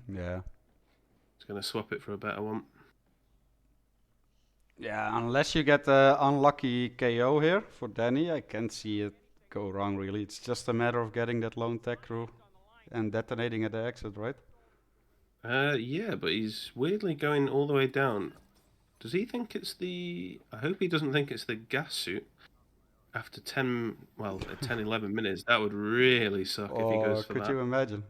Yeah. He's going to swap it for a better one. Yeah, unless you get the unlucky KO here for Danny, I can't see it go wrong really. It's just a matter of getting that lone tech crew and detonating at the exit, right? Yeah, but he's weirdly going all the way down. Does he think it's the... I hope he doesn't think it's the gas suit. After 10, 11 minutes, that would really suck if he goes for could that. you imagine?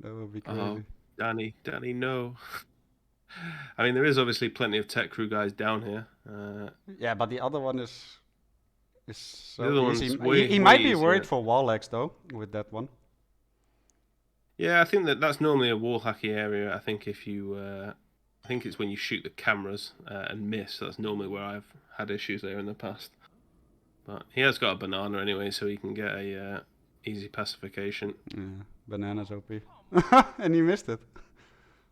That would be crazy. Oh, Danny, no. I mean, there is obviously plenty of tech crew guys down here. Yeah, but the other one is The so other one's easy. way- He way might be easier. worried for wall X though with that one. Yeah, I think that's normally a wall hacky area. I think if you, I think it's when you shoot the cameras and miss. That's normally where I've had issues there in the past. But he has got a banana anyway, so he can get a easy pacification. Yeah, bananas OP. And he missed it.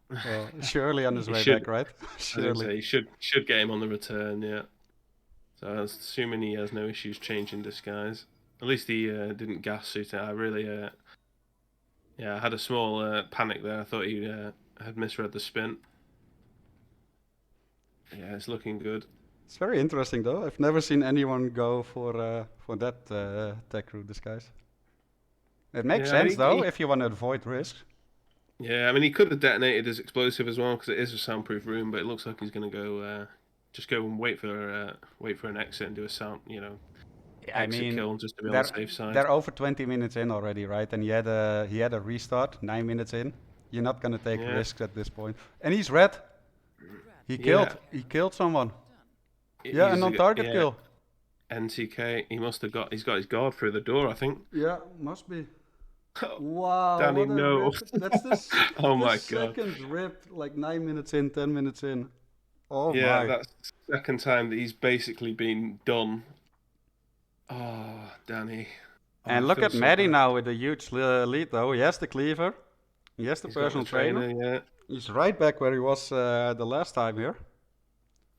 Well, surely on his He way should- back, right? I was gonna Surely. say, he should get him on the return, yeah. So I was assuming he has no issues changing disguise. At least he didn't gas suit it. I really, I had a small panic there. I thought he had misread the spin. Yeah, it's looking good. It's very interesting though. I've never seen anyone go for that tech crew disguise. It makes Yeah, I sense mean, though he- if you want to avoid risk. Yeah, I mean, he could have detonated his explosive as well because it is a soundproof room, but it looks like he's going to go just go and wait for an exit and do a sound, exit kill just to be on the safe side. they're over 20 minutes in already, right? And he had a restart 9 minutes in. You're not gonna take Yeah. risks at this point. And he's red. He killed someone. Yeah, an He's on a- target yeah, kill. NTK. He's got his guard through the door, I think. Yeah, must be. Wow, Danny, what a no. rip. That's the Oh the my God. second rip, like 9 minutes in, 10 minutes in. Oh Yeah, my. that's the second time that he's basically been done. Oh, Danny. Oh, And I look feel at so Matty bad. now with a huge lead though. He has the cleaver. He has the He's got the personal trainer. yeah. He's right back where he was the last time here.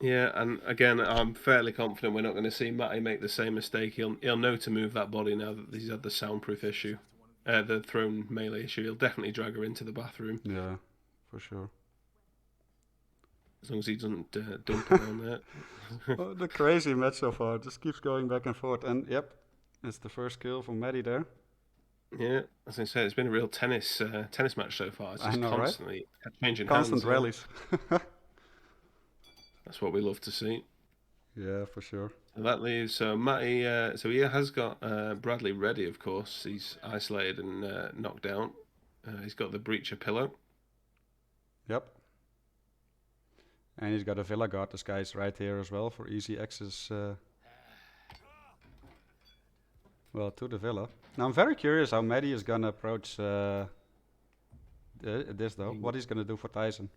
Yeah, and again, I'm fairly confident we're not going to see Matty make the same mistake. He'll know to move that body now that he's had the soundproof issue, the thrown melee issue. He'll definitely drag her into the bathroom Yeah, for sure. as long as he doesn't dump her down there. Oh, the crazy match so far. Just keeps going back and forth. And yep, it's the first kill from Matty there. Yeah, as I say, it's been a real tennis match so far. It's I just know, right? constantly changing Constant hands. rallies. That's what we love to see. Yeah, for sure. So that leaves Matty. So he has got Bradley ready, of course. He's isolated and knocked down. He's got the breacher pillow. Yep. And he's got a Villa guard disguise right here as well for easy access. Well, to the Villa. Now I'm very curious how Matty is gonna approach this though. What he's gonna do for Tyson.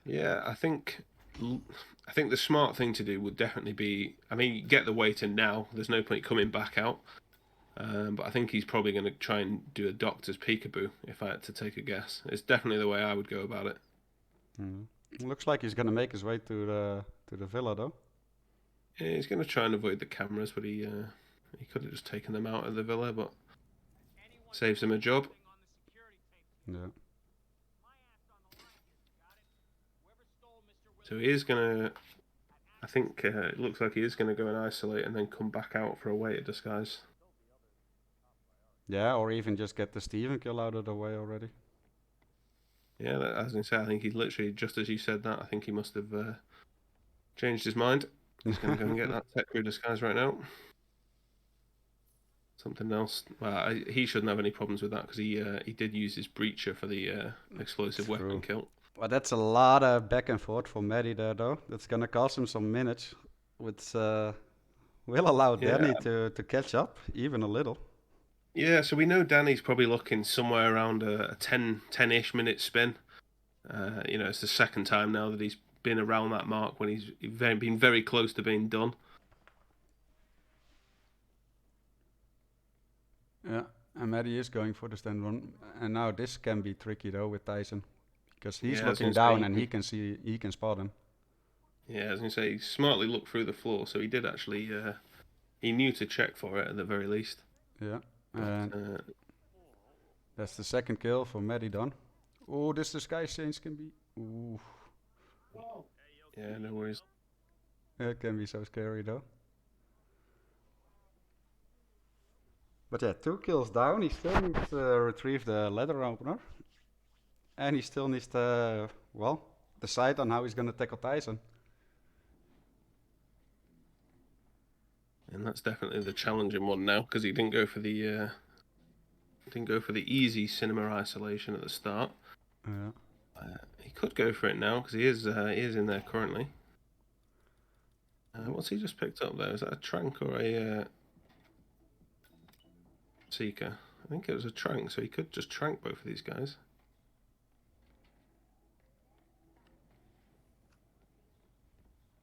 Yeah, I think the smart thing to do would definitely be. I mean, get the weight in now. There's no point coming back out. But I think he's probably going to try and do a doctor's peekaboo. If I had to take a guess, it's definitely the way I would go about it. Looks like he's gonna make his way to the Villa though. Yeah, he's going to try and avoid the cameras, but he could have just taken them out of the villa, but saves him a job. Yeah. So he is going to. I think it looks like he is going to go and isolate and then come back out for a weighted disguise. Yeah, or even just get the Steven kill out of the way already. Yeah, as I say, I think he literally, just as you said that, I think he must have changed his mind. He's going to go and get that tech crew disguise right now. something else. Well, he shouldn't have any problems with that because he did use his breacher for the explosive True. weapon kill. Well, that's a lot of back and forth for Matty there, though. That's gonna cost him some minutes, which will allow Yeah. Danny to catch up even a little. Yeah, so we know Danny's probably looking somewhere around a 10-ish minute spin. It's the second time now that he's been around that mark when he's been very close to being done. Yeah, and Matty is going for the stand run, and now this can be tricky though with Tyson, because he's Yeah, I was looking gonna say, down and he can spot him. Yeah, I was going to say, he smartly looked through the floor, so he did actually, he knew to check for it at the very least. Yeah, But, and that's the second kill for Matty done. Oh, this disguise change can be. Ooh, yeah, no worries. it can be so scary though. But yeah, 2 kills down. He still needs to retrieve the leather opener, and he still needs to decide on how he's gonna tackle Tyson. And that's definitely the challenging one now because he didn't go for the easy cinema isolation at the start. Yeah. He could go for it now because he is in there currently. What's he just picked up there? Is that a trank or a seeker? I think it was a trank, so he could just trank both of these guys.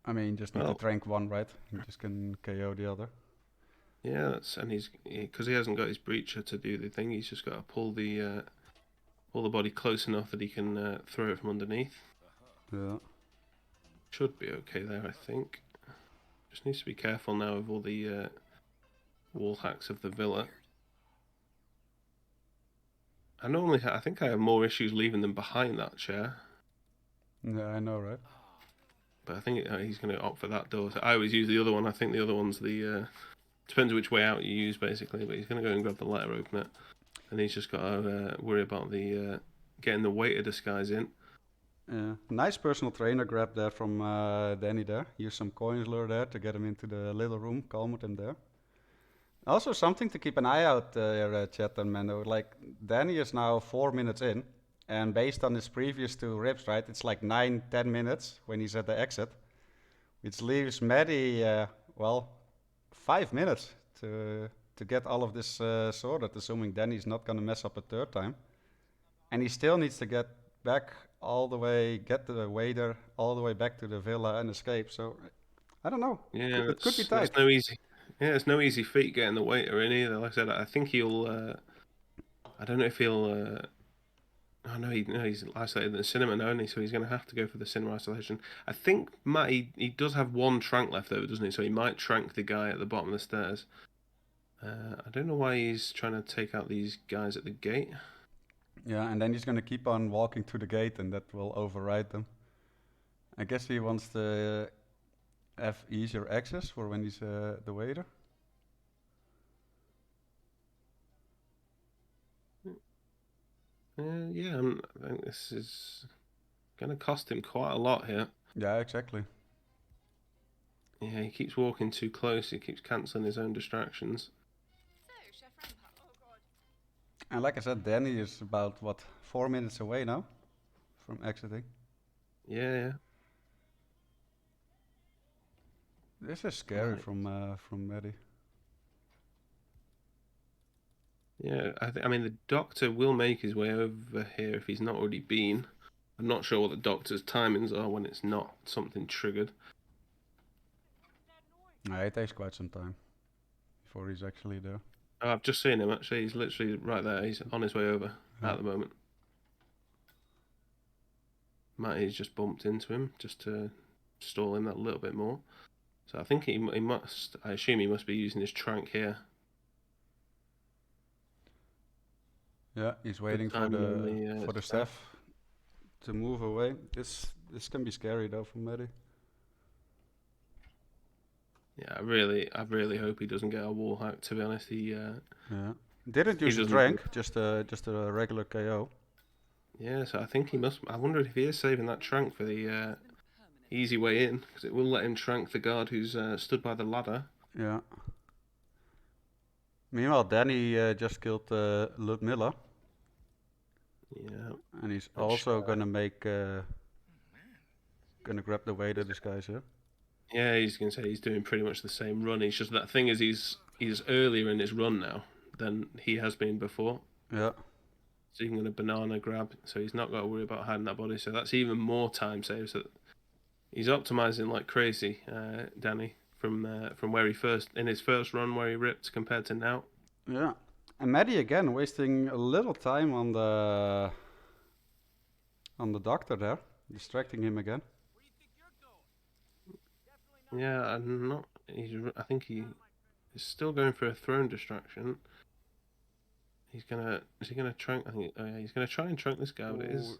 I mean, just need Well- to trank one, right? You just can KO the other. Yeah, and because he hasn't got his breacher to do the thing. He's just got to pull the body close enough that he can throw it from underneath. Yeah. Should be okay there, I think. Just needs to be careful now of all the wall hacks of the villa. I think I have more issues leaving them behind that chair, Yeah, I know, right? but I think he's going to opt for that door. So I always use the other one. I think the other one's the depends which way out you use basically. But he's going to go and grab the letter opener, and he's just got to worry about the getting the waiter disguise in. Yeah. Nice personal trainer grab there from Danny there. Use some coins lure there to get him into the little room, calm with him there. Also something to keep an eye out here, chat and Mando. Like, Danny is now 4 minutes in, and based on his previous 2 rips, right, it's like 9-10 minutes when he's at the exit, which leaves Matty, 5 minutes to get all of this sorted, assuming Danny's not gonna mess up a third time. And he still needs to get back all the way, get the waiter all the way back to the villa and escape. So, I don't know. Yeah, It could be tight. That's no easy. Yeah, it's no easy feat getting the waiter in either. Like I said, I think he'll. I don't know if he'll. Oh no, he's isolated in the cinema now, isn't he? So he's going to have to go for the cinema isolation. I think Matt, he does have 1 trank left over, doesn't he? So he might trank the guy at the bottom of the stairs. I don't know why he's trying to take out these guys at the gate. Yeah, and then he's gonna keep on walking to the gate, and that will override them. I guess he wants to have easier access for when he's the waiter. Yeah, I think this is going to cost him quite a lot here. Yeah, exactly. Yeah, he keeps walking too close. He keeps cancelling his own distractions. And like I said, Danny is about 4 minutes away now from exiting. Yeah. This is scary Right. from Maddie. Yeah, I mean, the doctor will make his way over here if he's not already been. I'm not sure what the doctor's timings are when it's not something triggered. It takes quite some time before he's actually there. Oh, I've just seen him, actually. He's literally right there. He's on his way over at the moment. Matty's just bumped into him just to stall him that little bit more. So I think he must, I assume he must be using his trank here. Yeah, he's waiting for timing on the the staff to move away. This can be scary though for Maddie. Yeah, I really hope he doesn't get a wall hack. To be honest, he Didn't use a doesn't trank, just a regular KO. yeah. So I think he must. I wonder if he is saving that trank for the easy way in, because it will let him trank the guard who's stood by the ladder. Yeah. Meanwhile, Danny just killed Ludmilla, Yeah. and he's Not also sure. gonna make gonna grab the Vader disguiser. Yeah, he's gonna say he's doing pretty much the same run. He's just that thing is he's earlier in his run now than he has been before. Yeah. So he can get a banana grab, so he's not got to worry about hiding that body. So that's even more time saved. So he's optimizing like crazy, Danny, from where he first in his first run where he ripped compared to now. Yeah. And Maddie again wasting a little time on the doctor there, distracting him again. Yeah, I'm not. I think he's still going for a throne distraction. He's gonna. Is he gonna trunk? I think. Oh yeah, he's gonna try and trunk this guy. But it is.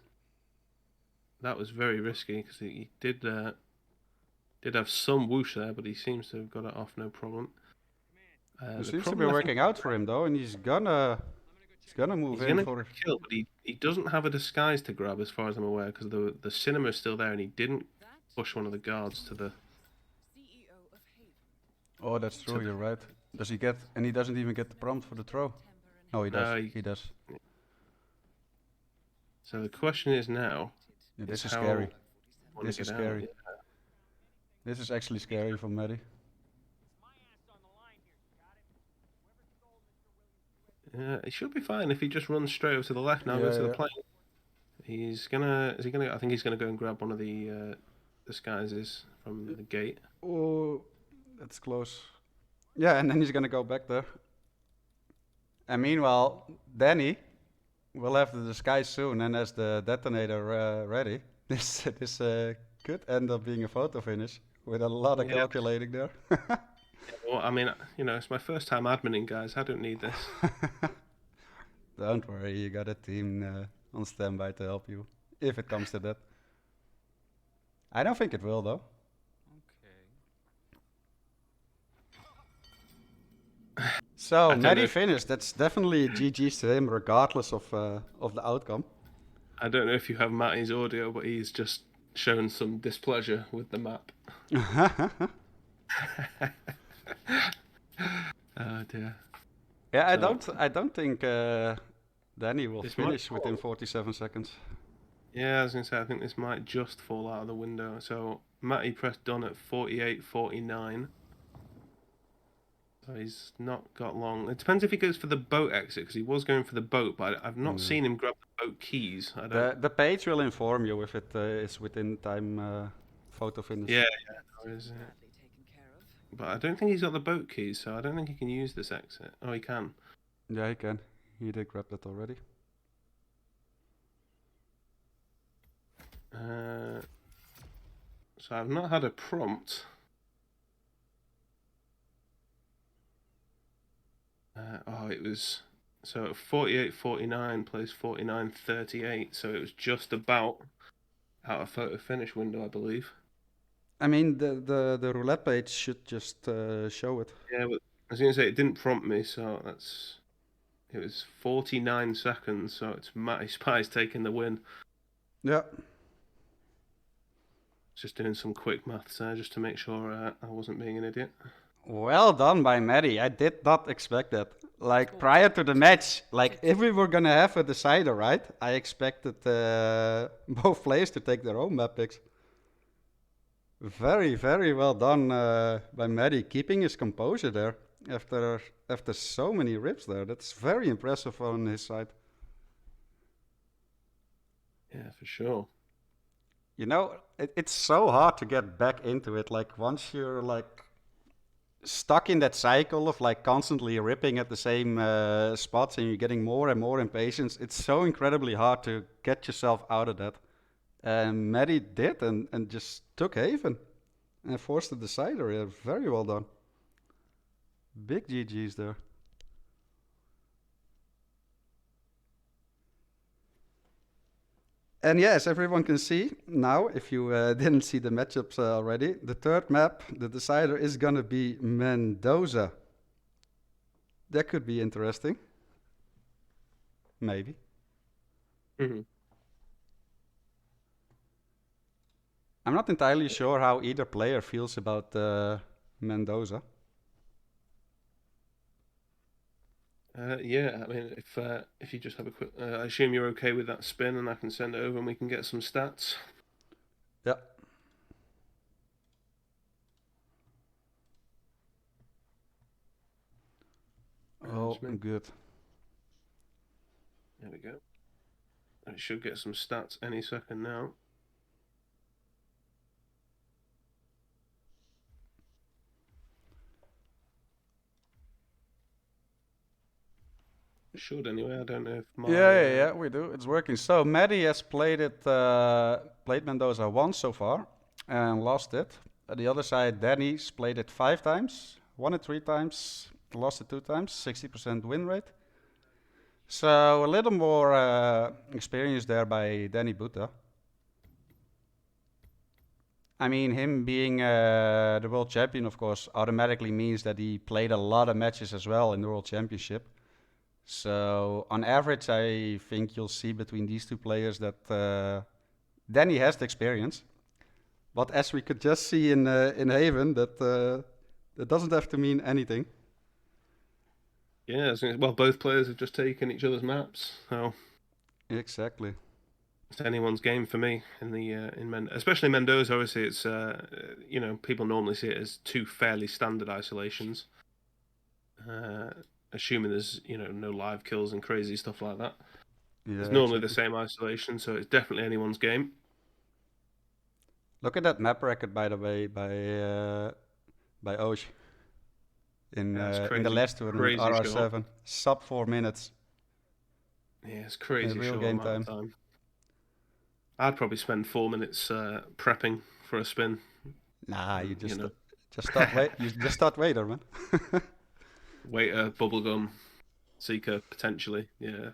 That was very risky because he did have some whoosh there, but he seems to have got it off no problem. It seems to be working out for him though, and he's gonna move He's in gonna for. kill, but he doesn't have a disguise to grab, as far as I'm aware, because the cinema is still there, and he didn't push one of the guards to the. Oh, that's true. You're right. Does he get? And he doesn't even get the prompt for the throw. Oh, he does. No, he does. So the question is now. Yeah, this is how scary. wanna This get is out, scary. yeah. This is actually scary for Maddie. He should be fine if he just runs straight over to the left now, Yeah, goes to yeah. the plane. He's gonna. Is he gonna? I think he's gonna go and grab one of the disguises from the gate. Oh, that's close. Yeah, and then he's gonna go back there. And meanwhile, Danny will have the disguise soon, and as the detonator ready, this could end up being a photo finish with a lot of Yeah. calculating there. Well, I mean, it's my first time adminning, guys. I don't need this. Don't worry, you got a team on standby to help you if it comes to that. I don't think it will though. Okay. So I don't Maddie know. finished. That's definitely a GG to him, regardless of the outcome. I don't know if you have Matty's audio, but he's just shown some displeasure with the map. Oh dear. Yeah, I So- don't think Danny will This might finish within fall. 47 seconds. Yeah, I was gonna say I think this might just fall out of the window. So Matty pressed done at 48:49. So he's not got long. It depends if he goes for the boat exit because he was going for the boat, but I've not seen him grab the boat keys. I don't. The page will inform you if it is within time photo finish. Yeah, or is it? But I don't think he's got the boat keys, so I don't think he can use this exit. Oh, he can. Yeah, he can. He did grab that already. So I've not had a prompt. It was so 48:49 plays 49:38, so it was just about out of photo finish window, I believe. I mean, the roulette page should just show it. Yeah, but I was gonna say it didn't prompt me, so it was 49 seconds, so it's MattySpice taking the win. Yeah. Just doing some quick maths there, just to make sure I wasn't being an idiot. Well done by Maddie. I did not expect that. Like prior to the match, like if we were gonna have a decider, right? I expected both players to take their own map picks. Very, very well done by Maddie, keeping his composure there after so many rips there. That's very impressive on his side. Yeah, for sure. You know, it's so hard to get back into it. Like once you're like stuck in that cycle of like constantly ripping at the same spots and you're getting more and more impatient, it's so incredibly hard to get yourself out of that. And Maddie did and just took Haven and forced the decider. Yeah, very well done. Big GG's there. And yes, everyone can see now, if you didn't see the matchups already, the third map, the decider is going to be Mendoza. That could be interesting. Maybe. Mm-hmm. I'm not entirely sure how either player feels about Mendoza. Yeah, I mean, if you just have a quick, I assume you're okay with that spin, and I can send it over, and we can get some stats. Yeah. Oh, Management. good. There we go. I should get some stats any second now. Should anyway. I don't know if my Yeah, we do. It's working. So Matty has played Mendoza once so far and lost it. At the other side, Danny's played it 5 times, won it 3 times, lost it 2 times, 60% win rate. So a little more experience there by DaniButa. I mean, him being the world champion, of course, automatically means that he played a lot of matches as well in the world championship. So on average, I think you'll see between these two players that Danny has the experience. But as we could just see in Haven, that doesn't have to mean anything. Yeah, well, both players have just taken each other's maps, so Exactly. it's anyone's game for me in the especially Mendoza. Obviously, it's people normally see it as 2 fairly standard isolations, assuming there's no live kills and crazy stuff like that. Yeah, It's normally exactly. the same isolation, so it's definitely anyone's game. Look at that map record, by the way, by Osh in Yeah, it's in the crazy, last tournament, crazy short. RR7, sub 4 minutes Yeah, it's in crazy real short game amount of time. time. I'd probably spend 4 minutes prepping for a spin. Nah, you You know, just start wait. You just start waiter, man. waiter, bubblegum, seeker, potentially. Yeah.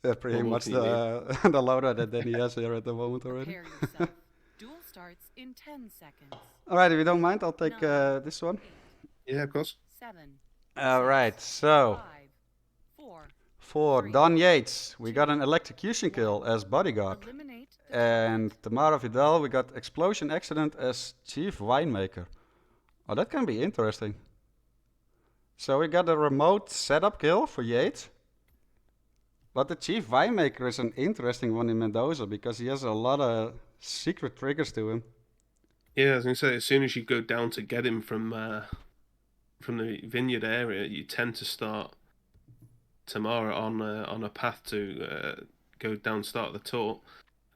Yeah, pretty What more much can you need? the loader that Danny has here at the moment already. Prepare yourself. Duel starts in 10 seconds. All right, if you don't mind, I'll take this one. 8, Yeah, of course. 7, All right, so 5, 4. for 3, Don Yates, we 2, got an electrocution kill 1. as bodyguard. Eliminate the And Tamara Vidal, we got explosion accident as chief winemaker. Oh, that can be interesting. So we got a remote setup kill for Yates. But the chief winemaker is an interesting one in Mendoza because he has a lot of secret triggers to him. Yeah, I was gonna say, as soon as you go down to get him from the vineyard area, you tend to start Tamara on a path to go down, start the tour.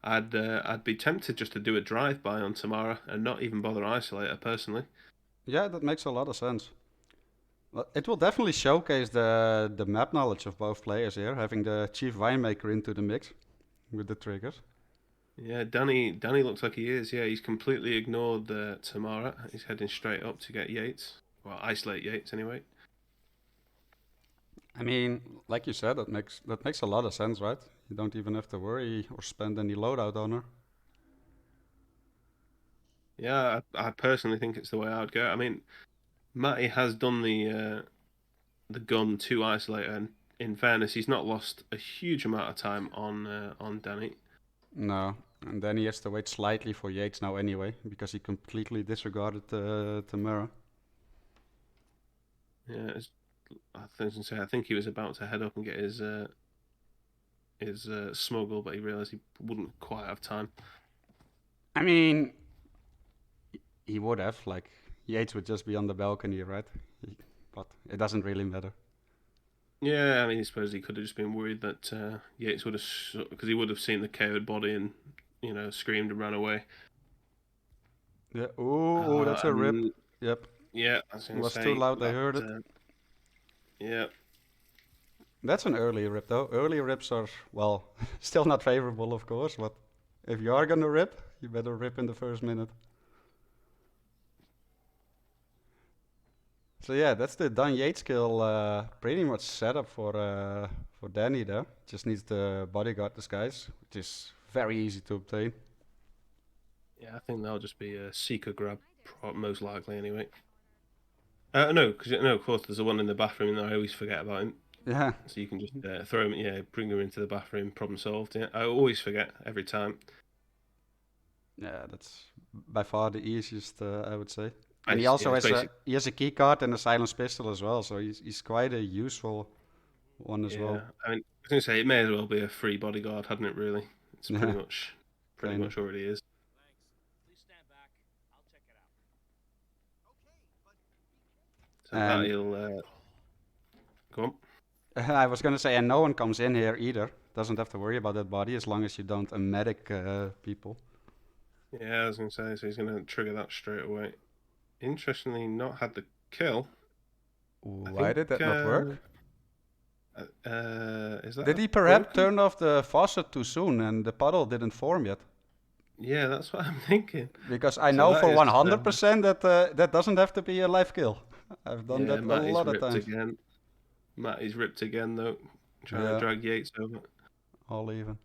I'd be tempted just to do a drive-by on Tamara and not even bother isolate her personally. Yeah, that makes a lot of sense. Well, it will definitely showcase the map knowledge of both players here, having the chief winemaker into the mix with the triggers. Yeah, Danny looks like he is. Yeah, he's completely ignored Tamara. He's heading straight up to get Yates. Well, isolate Yates anyway. I mean, like you said, that makes a lot of sense, right? You don't even have to worry or spend any loadout on her. Yeah, I personally think it's the way I would go. I mean, Matty has done the gun to isolate her, and in fairness, he's not lost a huge amount of time on Danny. No, and then he has to wait slightly for Yates now anyway, because he completely disregarded Tamara. Yeah, I think he was about to head up and get his smuggle, but he realised he wouldn't quite have time. I mean, he would have, like, Yates would just be on the balcony, right? But it doesn't really matter. Yeah, I mean, I suppose he could have just been worried that Yates would have, because he would have seen the KO'd body and screamed and ran away. Yeah. Ooh, that's a rip. Yep. Yeah, I was It going to was say too loud, I that, heard it. Yeah, That's an early rip, though. Early rips are, well, still not favorable, of course, but if you are gonna rip, you better rip in the first minute. So yeah, that's the Don Yates kill, pretty much set up for Danny there. Just needs the bodyguard disguise, which is very easy to obtain. yeah. I think that'll just be a seeker grab, most likely anyway. No, of course, there's the one in the bathroom, and I always forget about him. Yeah, So you can just throw him, bring him into the bathroom, problem solved. Yeah, I always forget every time. yeah, that's by far the easiest, I would say. And he Yeah, also it's has basic. he has a key card and a silenced pistol as well, so he's quite a useful one as Yeah, well. I mean, I was going to say it may as well be a free bodyguard, hadn't it? Really, it's pretty Yeah, pretty kinda. much already is. Please stand back. I'll check it out. So And that'll go on. I was gonna say, and no one comes in here either. Doesn't have to worry about that body as long as you don't medic people. Yeah, I was going to say, so he's going to trigger that straight away. Interestingly, not had the kill. Why did that not work? Is that Did a he perhaps broken? turn off the faucet too soon and the puddle didn't form yet? Yeah, that's what I'm thinking. Because I So know that for is, 100% that that doesn't have to be a live kill. I've done yeah, that a Matty's lot of ripped times. again. Matty's ripped again though, trying Yeah, to drag Yates over. all even.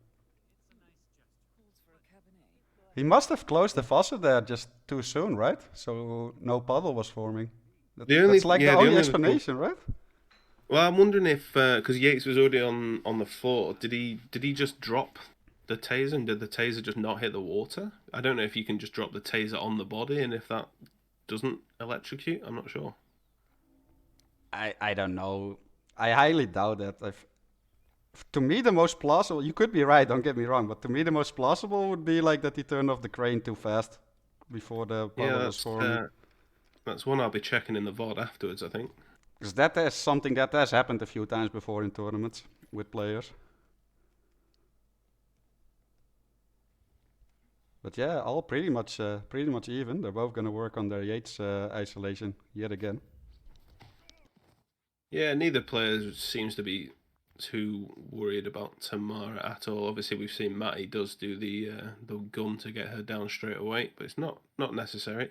Calls for a cabernet. He must have closed the faucet there just too soon, right? So no puddle was forming. That's like the The only only other thing. explanation, right? Well, I'm wondering if because Yates was already on the floor, did he just drop the taser and did the taser just not hit the water? I don't know if you can just drop the taser on the body and if that doesn't electrocute. I'm not sure. I don't know. I highly doubt that. To me, the most plausible, you could be right, don't get me wrong, but to me, the most plausible would be like that he turned off the crane too fast before the puddle Yeah, was forming. that's one I'll be checking in the VOD afterwards, I think. Because that is something that has happened a few times before in tournaments with players. But yeah, all pretty much even. They're both going to work on their Yates isolation yet again. Yeah, neither player seems to be too worried about Tamara at all. Obviously, we've seen Matty does do the gun to get her down straight away, but it's not necessary.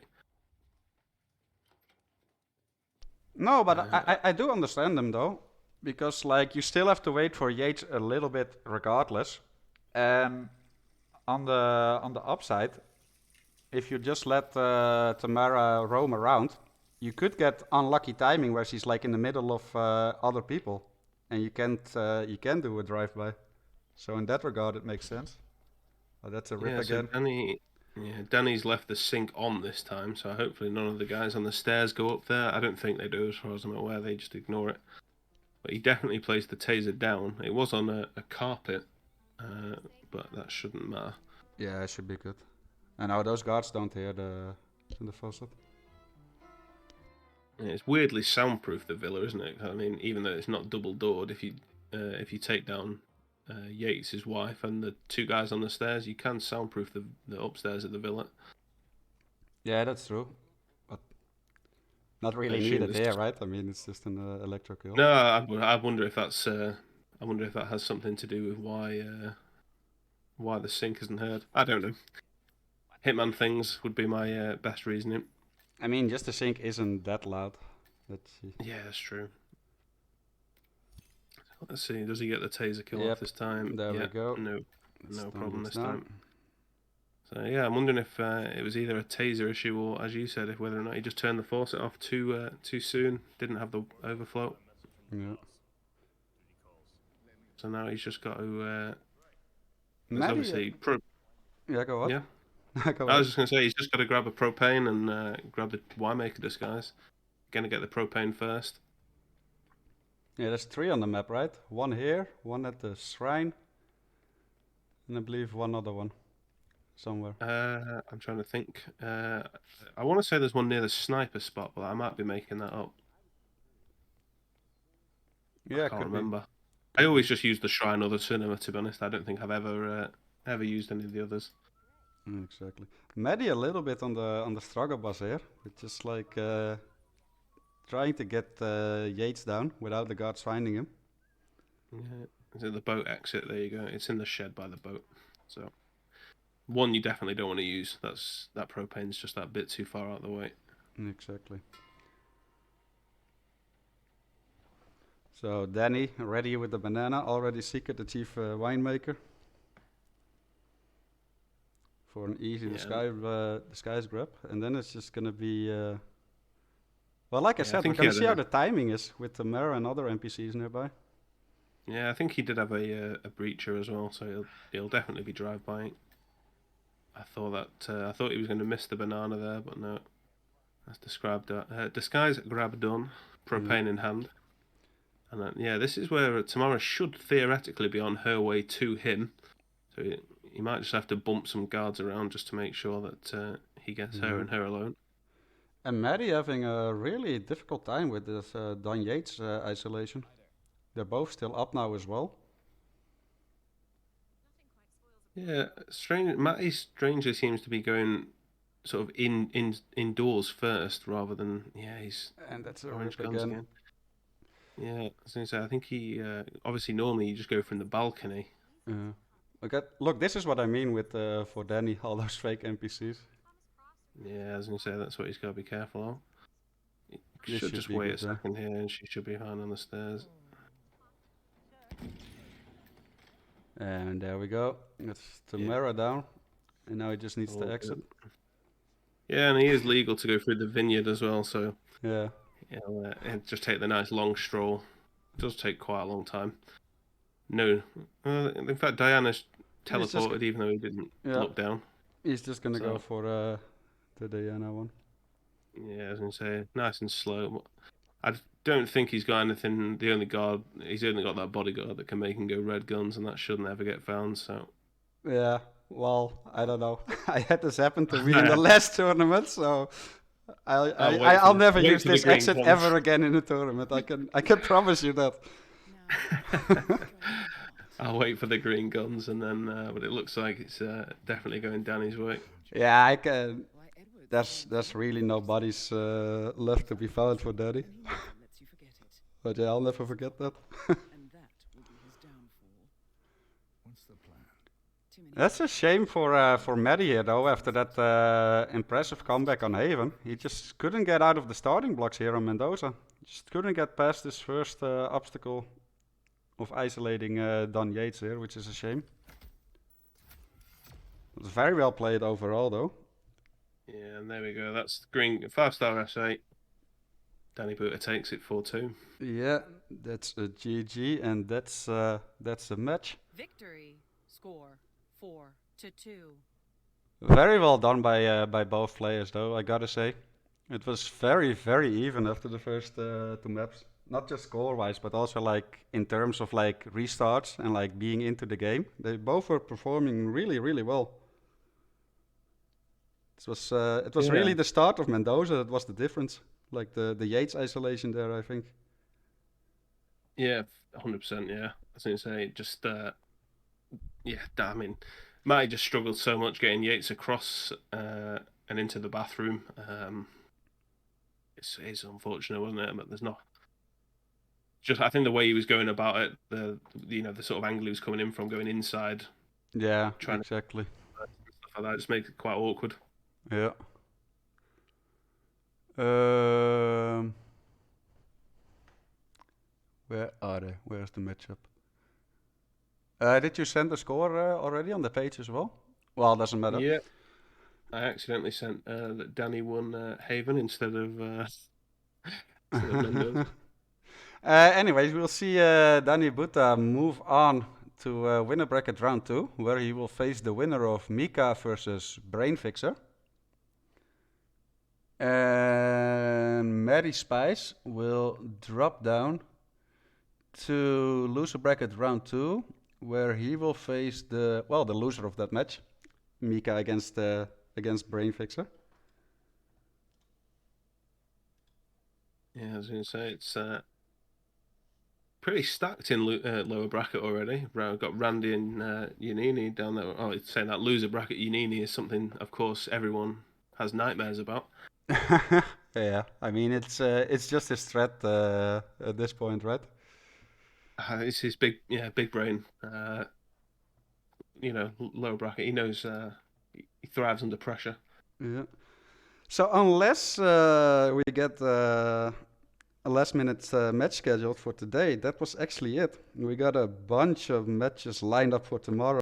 No, but I do understand them though, because like you still have to wait for Yates a little bit regardless. And on the upside, if you just let Tamara roam around, you could get unlucky timing where she's like in the middle of other people, and you can do a drive-by. So in that regard, it makes sense. Oh, that's a rip Yeah, so again. Danny's left the sink on this time, so hopefully none of the guys on the stairs go up there. I don't think they do, as far as I'm aware. They just ignore it. But he definitely placed the taser down. It was on a carpet, but that shouldn't matter. Yeah, it should be good. And now those guards don't hear the faucet. Yeah, it's weirdly soundproof, the villa, isn't it? I mean, even though it's not double doored, if you take down Yates' wife and the two guys on the stairs, you can soundproof the upstairs of the villa. Yeah, that's true. But not really needed here, right? I mean, it's just an electrical. No, I wonder if that's I wonder if that has something to do with why the sink isn't heard. I don't know. Hitman things would be my best reasoning. I mean, just the sink isn't that loud. Let's see. Yeah, that's true. Let's see. Does he get the taser kill Yep, off this time? there we go. No problem this It's done. time. So yeah, I'm wondering if it was either a taser issue or, as you said, if whether or not he just turned the faucet off too soon, didn't have the overflow. Yeah. So now he's just got to. Matty, Obviously, yeah, go on. yeah. Go I on. was just gonna say he's just got to grab a propane and grab the winemaker disguise. Gonna get the propane first. Yeah, there's 3 on the map, right? 1 here, 1 at the shrine, and I believe 1 other one somewhere. I'm trying to think. I want to say there's one near the sniper spot, but I might be making that up. Yeah, I can't could remember. I always just use the shrine or the cinema. To be honest, I don't think I've ever used any of the others. be. Exactly. Maddie a little bit on the struggle bus here, with just like trying to get Yates down without the guards finding him. Yeah, it's at the boat exit. There you go. It's in the shed by the boat. So, one you definitely don't want to use. That propane's just that bit too far out of the way. Exactly. So Danny ready with the banana, already secret the chief winemaker for an easy disguise grab, and then it's just gonna be. Well, like I Yeah, I said, we're think he gonna had see how the timing is with the Mara and other NPCs nearby. Yeah, I think he did have a breacher as well, so he'll definitely be drive-bying. I thought he was going to miss the banana there, but no. That's described. Disguise grab done, propane in hand. And then, yeah, this is where Tamara should theoretically be on her way to him. So he might just have to bump some guards around just to make sure that he gets her and her alone. And Maddie having a really difficult time with this Don Yates isolation. They're both still up now as well. Yeah, strange. Matty strangely seems to be going sort of indoors first rather than he's And that's a orange rip guns again. again. Yeah, I was gonna say I think he obviously normally you just go from the balcony. Look, this is what I mean with for Danny, all those fake NPCs. Yeah, I was gonna say that's what he's got to be careful of. He This should should just be wait a good, though. second here, and she should be fine on the stairs. And there we go. That's Tamara down. And now he just needs All to exit. good. Yeah, and he is legal to go through the vineyard as well, so Yeah. he'll just take the nice long stroll. It does take quite a long time. No, in fact, Diana's He's just teleported even though he didn't look down. He's just gonna go So- for the Diana one. Yeah, I was gonna say nice and slow. I don't think he's got anything. He's only got that bodyguard that can make him go red guns, and that shouldn't ever get found. So Yeah. Well, I don't know. I had this happen to me in the last tournament, so I'll never wait use for the this green exit guns. ever again in a tournament. I can promise you that. I'll wait for the green guns, and then but it looks like it's definitely going Danny's way. Yeah, I can. There's really no bodies left to be found for Daddy. lets you forget it. But yeah, I'll never forget that. And that will be his downfall. What's the plan? Too many That's a shame for Maddie here though. After that impressive comeback on Haven, he just couldn't get out of the starting blocks here on Mendoza. Just couldn't get past this first obstacle of isolating Don Yates here, which is a shame. It was very well played overall though. Yeah, and there we go. That's green 5-star S8. DaniButa takes it 4-2. Yeah, that's a GG, and that's a match. Victory. Score 4-2. Very well done by both players, though. I gotta say, it was very even after the first two maps. Not just score-wise, but also like in terms of like restarts and like being into the game. They both were performing really well. It was really the start of Mendoza that was the difference. Like the Yates isolation there, I think. Yeah, 100%. Yeah, I was going to say just I mean, Matty just struggled so much getting Yates across and into the bathroom. It's unfortunate, wasn't it? But there's not. Just I think the way he was going about it, the sort of angle he was coming in from, going inside. Yeah, Trying exactly. Stuff like that just makes it quite awkward. Yeah. Where are they? Where's the matchup? Did you send the score already on the page as well? Well, doesn't matter. Yeah, I accidentally sent that Danny won Haven instead of Mendoza. Anyways, we'll see DaniButa move on to winner bracket round 2, where he will face the winner of Mika versus Brainfixer. And MattySpice will drop down to loser bracket round 2, where he will face the loser of that match, Mika against Brainfixer. Yeah, I was going to say it's pretty stacked in lower bracket already. We've got Randy and Yanini down there. Oh, it's saying that loser bracket Yanini is something, of course, everyone has nightmares about. Yeah, I mean it's just his threat at this point, right? It's his big brain. Lower bracket. He knows he thrives under pressure. Yeah. So unless we get a last-minute match scheduled for today, that was actually it. We got a bunch of matches lined up for tomorrow.